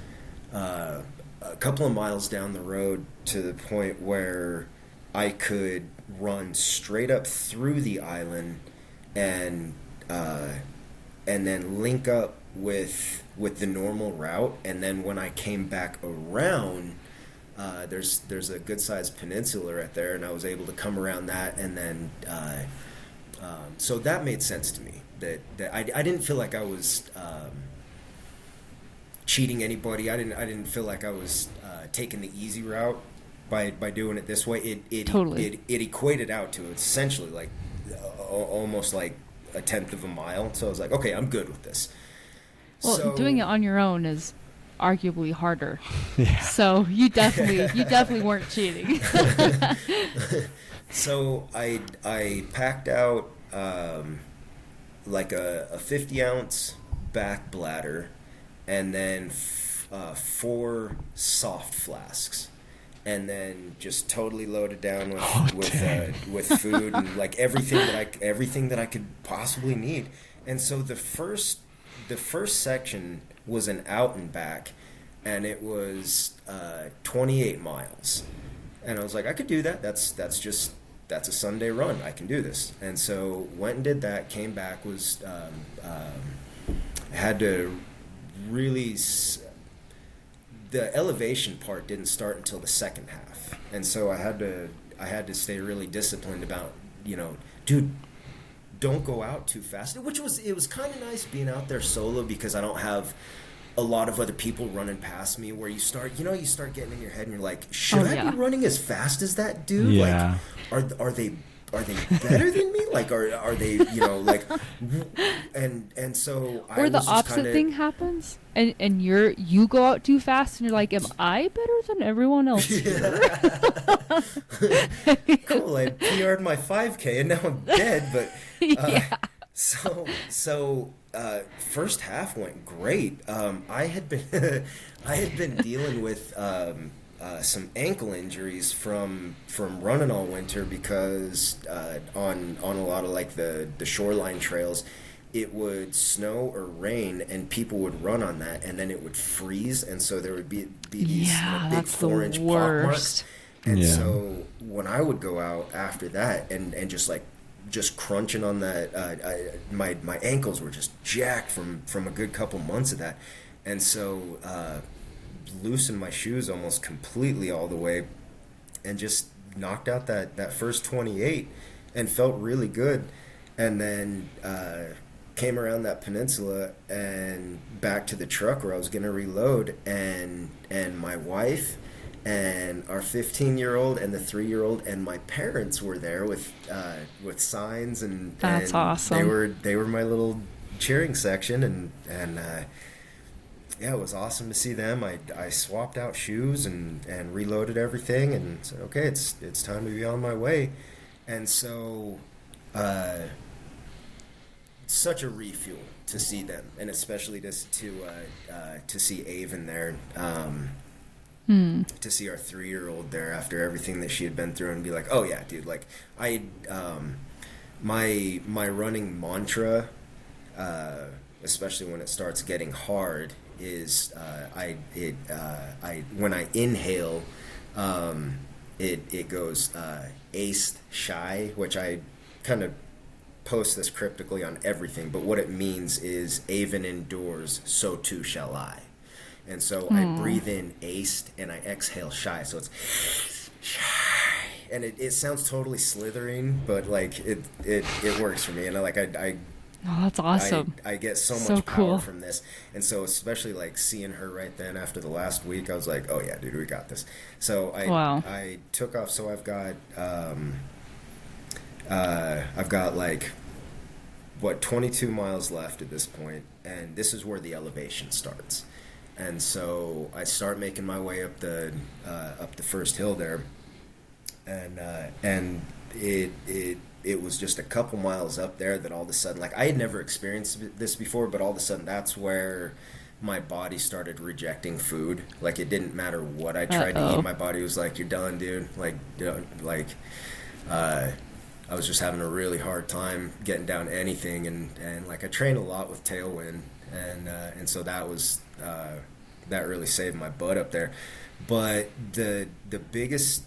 down the road, to the point where I could run straight up through the island and then link up with the normal route. And then when I came back around, there's a good sized peninsula right there, and I was able to come around that, and then so that made sense to me. That I didn't feel like I was cheating anybody. I didn't feel like I was taking the easy route. by doing it this way. Totally. It equated out to essentially like almost like a tenth of a mile. So I was like, okay, I'm good with this. Well, So, doing it on your own is arguably harder. Yeah. So you definitely weren't cheating. so I packed out like a 50-ounce back bladder, and then 4 soft flasks, and then just totally loaded down with food and like everything that I could possibly need. And so the first section was an out and back, and it was 28 miles, and I was like, I could do that. That's a Sunday run. I can do this. And so went and did that. Came back, was had to really. The elevation part didn't start until the second half, and so I had to stay really disciplined about, dude, don't go out too fast. It was kind of nice being out there solo because I don't have a lot of other people running past me. Where you start getting in your head and you're like, should I be running as fast as that dude? Yeah. Like, are they better than me? Like, are they, like, and so I Or the was just opposite kinda, thing happens, and you go out too fast, and you're like, am I better than everyone else here? Cool, I PR'd my 5K and now I'm dead, but Yeah. so first half went great. I had been dealing with some ankle injuries from running all winter because on a lot of like the shoreline trails, it would snow or rain and people would run on that, and then it would freeze, and so there would be these big that's the 4-inch pock worst. marks. And Yeah. so when I would go out after that and just crunching on that, my ankles were just jacked from a good couple months of that, and so loosened my shoes almost completely all the way, and just knocked out that first 28, and felt really good, and then came around that peninsula and back to the truck where I was gonna reload, and my wife and our 15-year-old and the 3-year-old and my parents were there with signs, and That's awesome. They were my little cheering section, and yeah, it was awesome to see them. I swapped out shoes and reloaded everything and said, okay, it's time to be on my way. And so such a refuel to see them, and especially to see Aven there. To see our 3-year-old there after everything that she had been through, and be like, oh yeah, dude, like my running mantra, especially when it starts getting hard, is when I inhale, it goes aced shy, which I kind of post this cryptically on everything, but what it means is Aven endures, so too shall I. And so I breathe in aced and I exhale shy. So it's shy. And it sounds totally slithering, but like it works for me. And I Oh, that's awesome. I get so So much power cool. from this. And so especially like seeing her right then after the last week, I was like, oh yeah, dude, we got this. So I took off. So I've got like 22 miles left at this point, and this is where the elevation starts. And so I start making my way up the first hill there, and it was just a couple miles up there that all of a sudden, like, I had never experienced this before, but all of a sudden that's where my body started rejecting food. Like, it didn't matter what I tried to eat, my body was like, you're done, dude. I was just having a really hard time getting down anything, and like I trained a lot with tailwind, and so that was that really saved my butt up there. But the biggest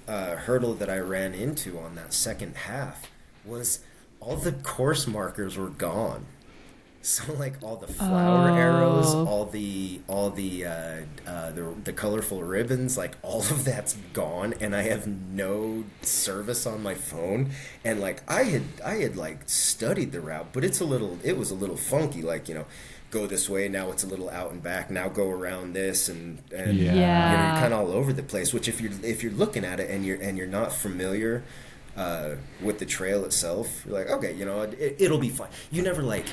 hurdle that I ran into on that second half was all the course markers were gone. So like all the flower arrows, all the colorful ribbons, like all of that's gone, and I have no service on my phone. And like I had like studied the route, but it was a little funky. Like, go this way, now it's a little out and back, now go around this, and Yeah. you know, Yeah. you're kind of all over the place. Which if you're looking at it and you're not familiar with the trail itself, you're like, okay, you know, it'll be fine. You never like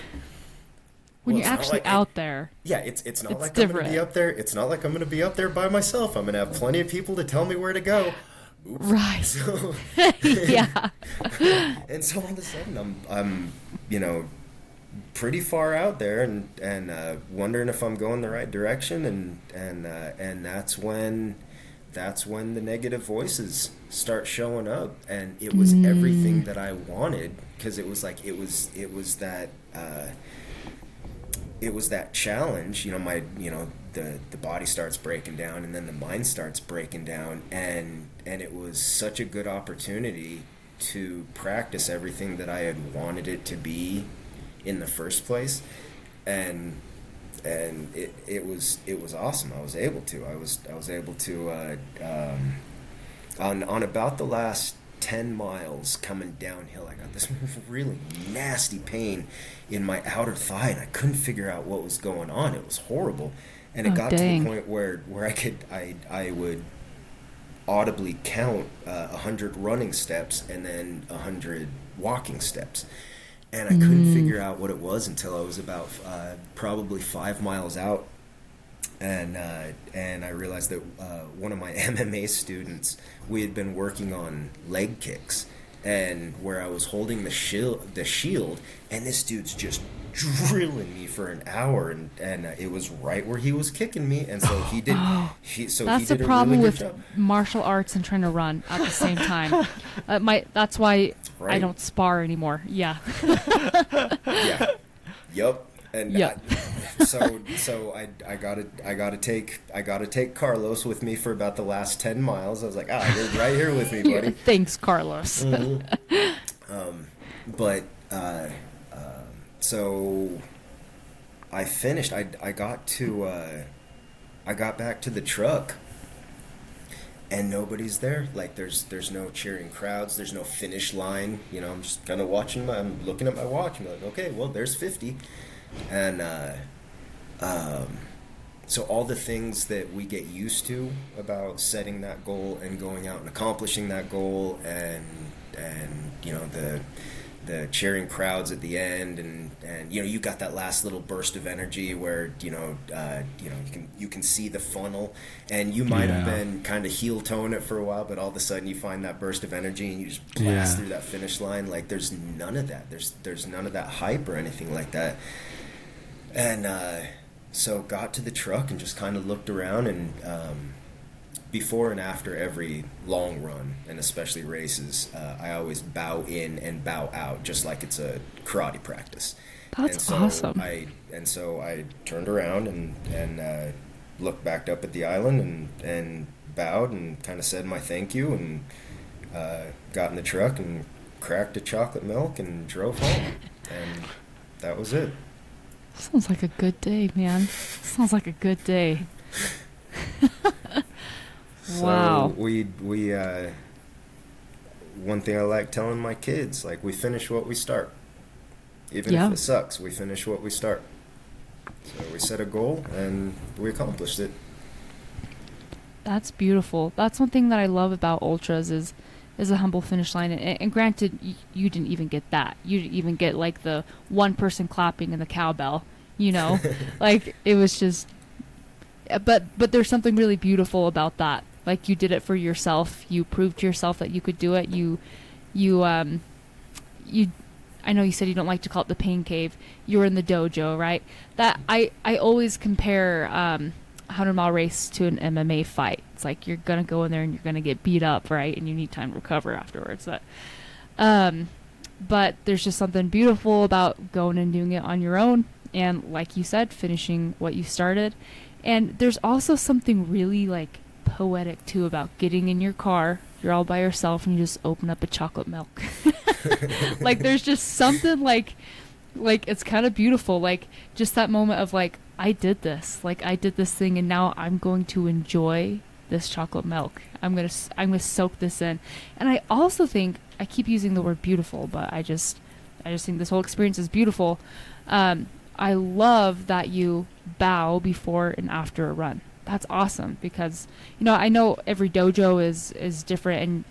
When well, you're it's not actually like- out there. Yeah, it's not It's like I'm gonna be different. up there. It's not like I'm gonna be up there by myself. I'm gonna have plenty of people to tell me where to go. Oops. Right. So, Yeah. and so all of a sudden I'm you know, pretty far out there and wondering if I'm going the right direction, and that's when the negative voices start showing up, and it was everything that I wanted, because it was like it was that challenge, you know, the body starts breaking down, and then the mind starts breaking down, and it was such a good opportunity to practice everything that I had wanted it to be in the first place, and it was awesome. I was able to on about the last 10 miles coming downhill, I got this really nasty pain in my outer thigh, and I couldn't figure out what was going on. It was horrible, and it got dang. to the point where I would audibly count 100 running steps and then 100 walking steps, and I couldn't figure out what it was until I was about probably 5 miles out, and I realized that one of my MMA students, we had been working on leg kicks, and where I was holding the shield, and this dude's just drilling me for an hour, and it was right where he was kicking me, and so he did. That's the a problem really with good job. martial arts and trying to run at the same time. That's why I Right. don't spar anymore. Yeah. Yeah. Yup. And Yeah. so I gotta take Carlos with me for about the last 10 miles. I was like, you're right here with me, buddy. Thanks, Carlos. But so I finished. I got back to the truck, and nobody's there. Like there's no cheering crowds. There's no finish line. You know, I'm just kind of watching. I'm looking at my watch. I'm like, okay, well, there's 50, and so all the things that we get used to about setting that goal and going out and accomplishing that goal, and you know, the cheering crowds at the end, and you know, you got that last little burst of energy where you can see the funnel, and you might have been kind of heel tone it for a while, but all of a sudden you find that burst of energy and you just blast through that finish line. Like there's none of that. There's none of that hype or anything like that. And so got to the truck and just kind of looked around, and before and after every long run, and especially races, I always bow in and bow out, just like it's a karate practice. That's and so awesome. So I turned around and looked back up at the island and bowed and kind of said my thank you, and got in the truck and cracked a chocolate milk and drove home. And that was it. Sounds like a good day, man. Sounds like a good day. Wow. So we one thing I like telling my kids, like, we finish what we start. Even if it sucks, we finish what we start. So we set a goal and we accomplished it. That's beautiful. That's one thing that I love about ultras is a humble finish line. And granted, you didn't even get that. You didn't even get like the one person clapping and the cowbell. You know, like it was just. But there's something really beautiful about that. Like, you did it for yourself. You proved to yourself that you could do it. I know you said you don't like to call it the pain cave. You were in the dojo, right? That I always compare 100-mile race to an MMA fight. It's like you're gonna go in there and you're gonna get beat up, right? And you need time to recover afterwards. But there's just something beautiful about going and doing it on your own, and like you said, finishing what you started. And there's also something really like poetic too about getting in your car, you're all by yourself, and you just open up a chocolate milk. Like there's just something like it's kind of beautiful, like just that moment of like, I did this thing, and now I'm going to enjoy this chocolate milk. I'm gonna soak this in. And I also think, I keep using the word beautiful, but I just think this whole experience is beautiful. I love that you bow before and after a run. That's awesome because, I know every dojo is different and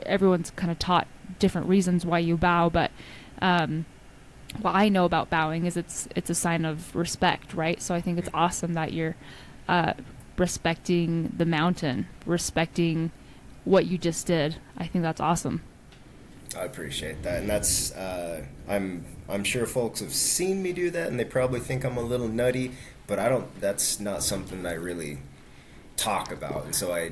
everyone's kind of taught different reasons why you bow, but what I know about bowing is it's a sign of respect, right? So I think it's awesome that you're respecting the mountain, respecting what you just did. I think that's awesome. I appreciate that, and that's I'm sure folks have seen me do that, and they probably think I'm a little nutty, but I don't. That's not something I really talk about, and so I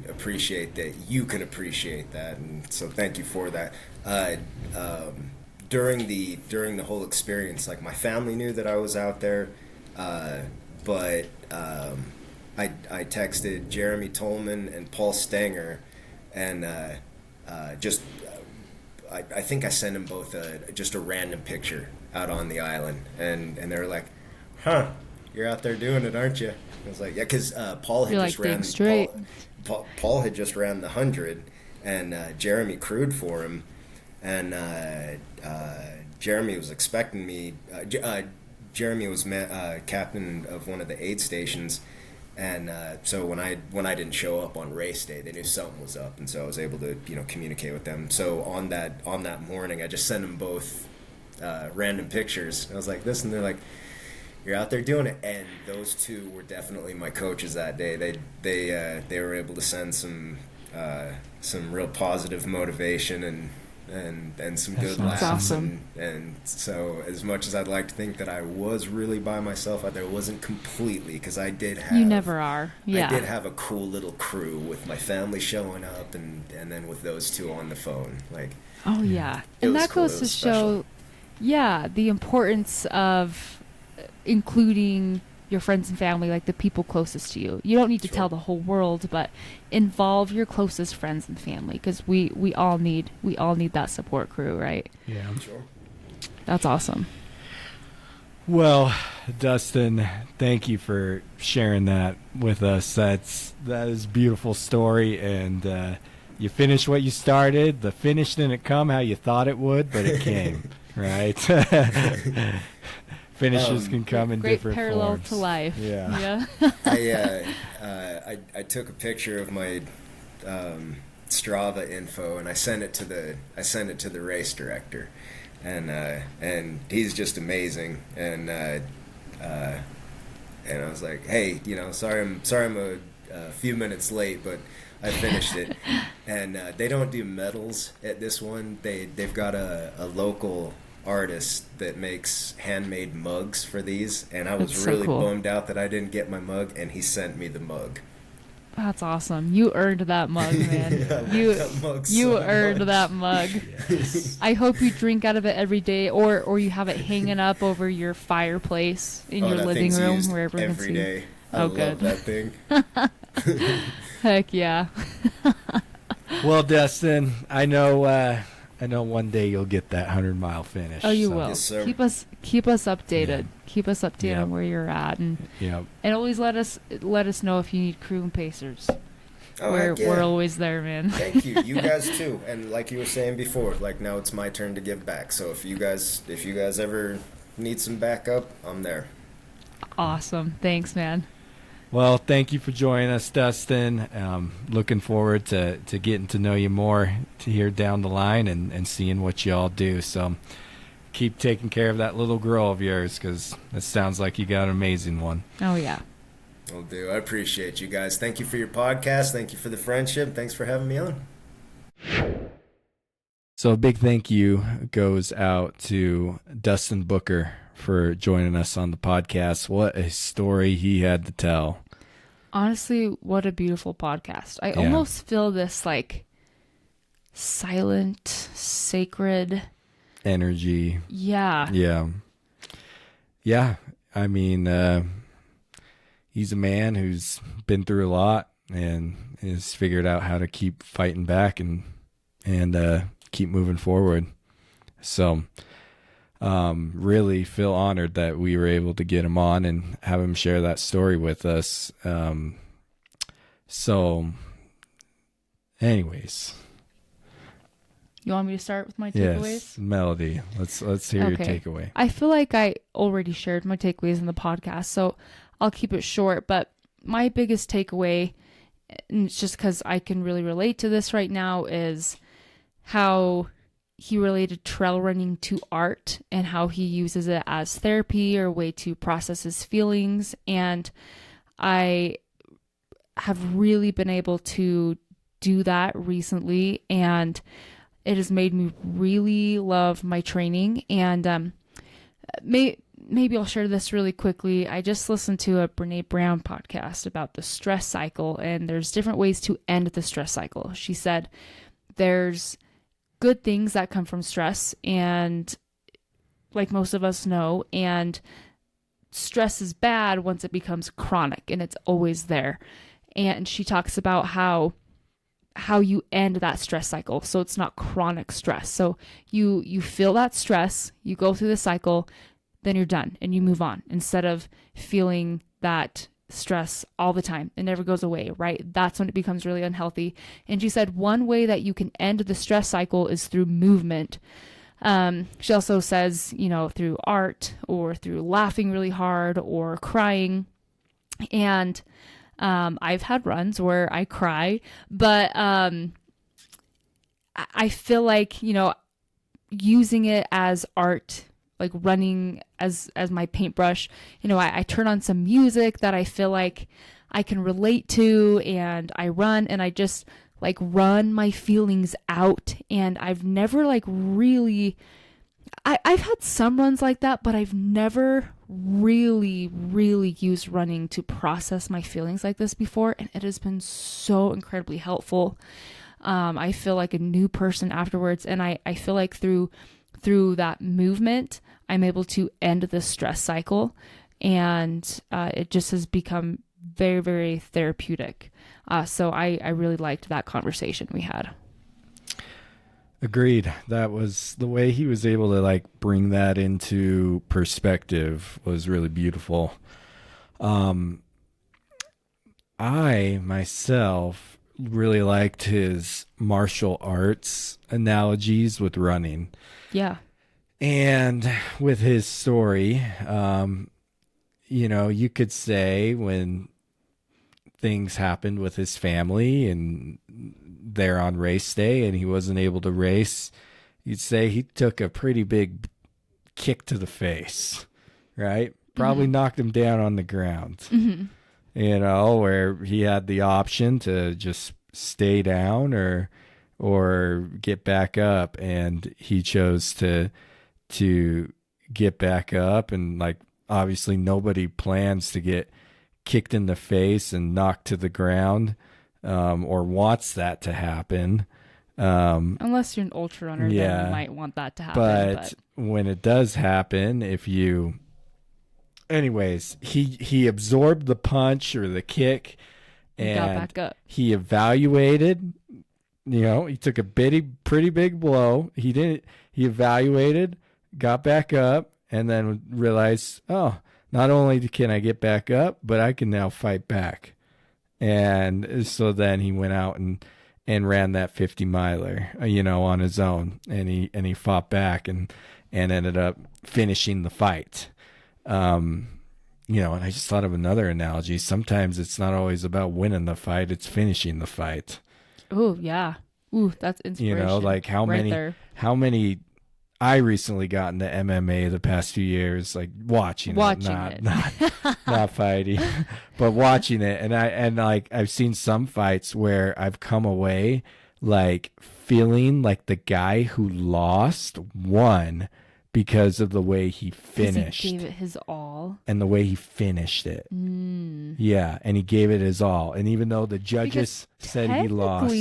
appreciate that you can appreciate that, and so thank you for that. During the whole experience, like my family knew that I was out there, but I texted Jeremy Tolman and Paul Stenger, and I think I sent them both just a random picture out on the island, and they were like, "Huh, you're out there doing it, aren't you?" I was like, "Yeah," because Paul had just ran straight. Paul had just ran the 100, and Jeremy crewed for him, and Jeremy was expecting me. Jeremy was captain of one of the aid stations. And so when I didn't show up on race day, they knew something was up, and so I was able to communicate with them. So on that morning, I just sent them both random pictures. I was like this, and they're like, "You're out there doing it." And those two were definitely my coaches that day. They were able to send some real positive motivation and some good laughs. Awesome. And so as much as I'd like to think that I was really by myself out there, it wasn't completely, because I did have... You never are. Yeah. I did have a cool little crew with my family showing up and then with those two on the phone. Like, oh, yeah. And that cool. goes to show, the importance of including your friends and family, like the people closest to you. You don't need to tell the whole world, but involve your closest friends and family, because we all need that support crew, right? Yeah, sure. That's awesome. Well, Dustin, thank you for sharing that with us. That is a beautiful story, and you finished what you started. The finish didn't come how you thought it would, but it came, right? Finishes can come in different forms. Great parallel to life. Yeah. I took a picture of my Strava info, and I sent it to the race director, and he's just amazing. And I was like, "Hey, sorry I'm a few minutes late, but I finished it." And they don't do medals at this one. They've got a local artist that makes handmade mugs for these, and I was That's so really cool. bummed out that I didn't get my mug, and he sent me the mug. That's awesome. You earned that mug, man. You earned that mug. Yes. I hope you drink out of it every day, or you have it hanging up over your fireplace in your living room, wherever you can see. Every day. I Oh, love good. that thing. Heck yeah. Well, Dustin, I know one day you'll get that 100-mile finish. Oh, you will. Yes, sir. Keep us updated. Yeah. Keep us updated Yeah. on where you're at, and always let us know if you need crew and pacers. Oh, we're always there, man. Thank you. You guys too. And like you were saying before, like now it's my turn to give back. So if you guys ever need some backup, I'm there. Awesome. Thanks, man. Well, thank you for joining us, Dustin. Looking forward to getting to know you more here down the line and seeing what you all do. So keep taking care of that little girl of yours, because it sounds like you got an amazing one. Oh, yeah. Will do. I appreciate you guys. Thank you for your podcast. Thank you for the friendship. Thanks for having me on. So a big thank you goes out to Dustin Booker for joining us on the podcast. What a story he had to tell. Honestly, what a beautiful podcast. I almost feel this like silent, sacred energy. Yeah. Yeah. I mean, he's a man who's been through a lot and has figured out how to keep fighting back and keep moving forward. So really feel honored that we were able to get him on and have him share that story with us. So anyways, You want me to start with my takeaways? Yes, Melody. Let's hear your takeaway. I feel like I already shared my takeaways in the podcast, so I'll keep it short. But my biggest takeaway, and it's just because I can really relate to this right now, is how he related trail running to art and how he uses it as therapy or a way to process his feelings. And I have really been able to do that recently, and it has made me really love my training. And maybe I'll share this really quickly. I just listened to a Brene Brown podcast about the stress cycle, and there's different ways to end the stress cycle. She said there's good things that come from stress, and like most of us know, and stress is bad once it becomes chronic and it's always there. And she talks about how you end that stress cycle so it's not chronic stress. So you feel that stress, you go through the cycle, then you're done and you move on, instead of feeling that stress all the time. It never goes away, right? That's when it becomes really unhealthy. And she said one way that you can end the stress cycle is through movement. She also says, through art or through laughing really hard or crying. And I've had runs where I cry, but I feel like, using it as art, like running as my paintbrush, I turn on some music that I feel like I can relate to, and I run and I just like run my feelings out. And I've never like really, I've had some runs like that, but I've never really used running to process my feelings like this before. And it has been so incredibly helpful. I feel like a new person afterwards. And I feel like through that movement, I'm able to end the stress cycle, and it just has become very, very therapeutic. So I really liked that conversation we had. Agreed. That was the way he was able to like bring that into perspective was really beautiful. I myself really liked his martial arts analogies with running. Yeah. And with his story, you could say when things happened with his family and they're on race day and he wasn't able to race, you'd say he took a pretty big kick to the face, right? Probably knocked him down on the ground, where he had the option to just stay down or get back up, and he chose to get back up. And like obviously nobody plans to get kicked in the face and knocked to the ground, or wants that to happen, unless you're an ultra runner. Then you might want that to happen, but when it does happen, he absorbed the punch or the kick and got back up. He evaluated. He took a pretty big blow. He evaluated, got back up, and then realized, oh, not only can I get back up, but I can now fight back. And so then he went out and ran that 50 miler, on his own, and he fought back and ended up finishing the fight. And I just thought of another analogy. Sometimes it's not always about winning the fight; it's finishing the fight. Oh yeah. Ooh, that's inspiration. Like how many I recently got into MMA the past few years, like watching it. Not fighting, but watching it. And I've seen some fights where I've come away like feeling like the guy who lost won because of the way he finished. He gave it his all. And the way he finished it. Yeah, and he gave it his all. And even though the judges said he lost.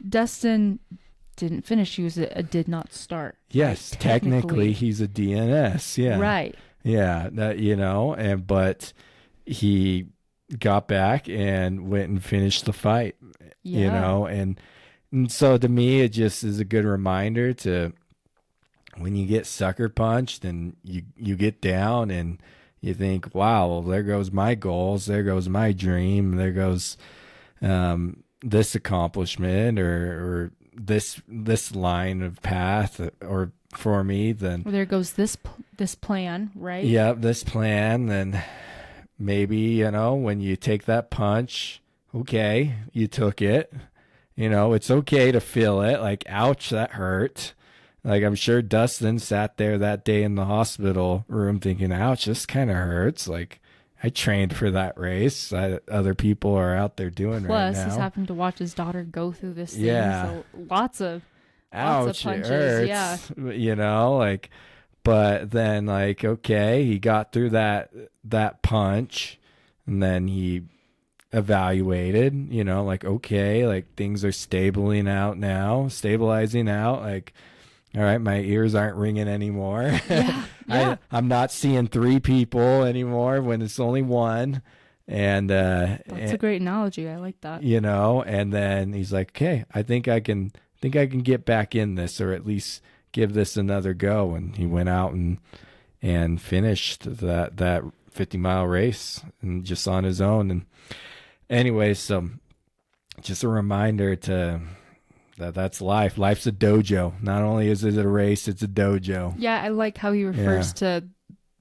Dustin didn't finish. He was a did not start. Yes, right? technically he's a DNS. Yeah. Right. Yeah, but he got back and went and finished the fight. Yeah. And so to me it just is a good reminder to, when you get sucker punched and you get down and you think, wow, well, there goes my goals, there goes my dream, there goes this accomplishment or this line of path, or for me, then Well, there goes this plan, right? yeah, this plan. Then maybe, when you take that punch, okay, you took it. It's okay to feel it. Like, ouch, that hurt. Like, I'm sure Dustin sat there that day in the hospital room thinking, ouch, this kind of hurts. Like, I trained for that race. Other people are out there doing right now. Plus, he's having to watch his daughter go through this thing. Yeah. So lots of Ouch, punches. it hurts. Yeah. But then, okay, he got through that punch, and then he evaluated, okay, things are stabilizing out now, all right, my ears aren't ringing anymore. Yeah. I'm not seeing 3 people anymore when it's only one. And That's a great analogy. I like that. And then he's like, okay, I think I can get back in this, or at least give this another go. And he went out and finished that 50-mile race, and just on his own. And anyway, so just a reminder that's life. Life's a dojo. Not only is it a race, it's a dojo. Yeah, I like how he refers to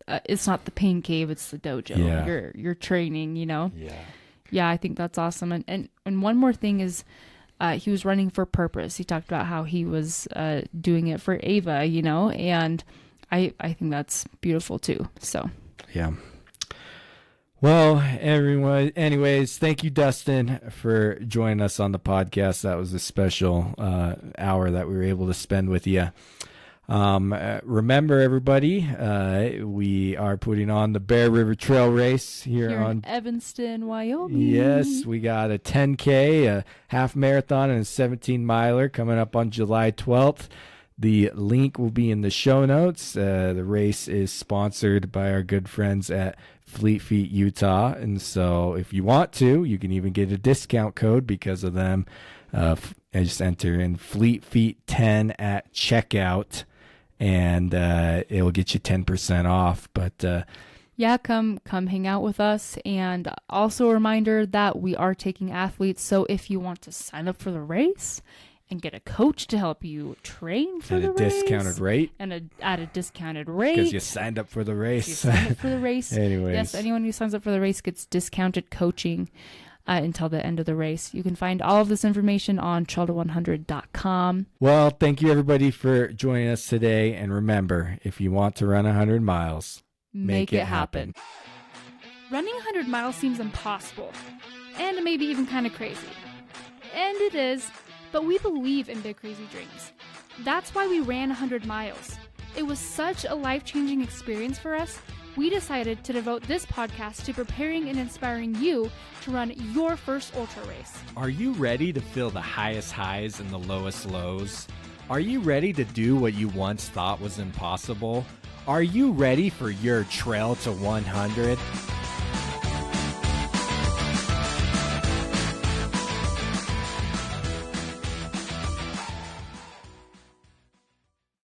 it's not the pain cave, it's the dojo. Yeah. You're training, Yeah. Yeah, I think that's awesome. And one more thing is he was running for purpose. He talked about how he was doing it for Ava, and I think that's beautiful too. So yeah. Well, everyone, anyways, thank you, Dustin, for joining us on the podcast. That was a special hour that we were able to spend with you. Remember, everybody, we are putting on the Bear River Trail Race here on Evanston, Wyoming. Yes, we got a 10K, a half marathon, and a 17-miler coming up on July 12th. The link will be in the show notes. The race is sponsored by our good friends at Fleet Feet Utah, and so if you want to, you can even get a discount code because of them. Just enter in Fleet Feet 10 at checkout, and it will get you 10% off. But yeah, come hang out with us. And also a reminder that we are taking athletes, so if you want to sign up for the race and get a coach to help you train for the race. At a discounted rate. And at a discounted rate. Because you signed up for the race. You signed up for the race. Anyways. Yes, anyone who signs up for the race gets discounted coaching until the end of the race. You can find all of this information on trailto100.com. Well, thank you, everybody, for joining us today. And remember, if you want to run 100 miles, make it happen. Running 100 miles seems impossible, and maybe even kind of crazy. And it is, but we believe in big crazy dreams. That's why we ran 100 miles. It was such a life-changing experience for us, we decided to devote this podcast to preparing and inspiring you to run your first ultra race. Are you ready to feel the highest highs and the lowest lows? Are you ready to do what you once thought was impossible? Are you ready for your Trail to 100?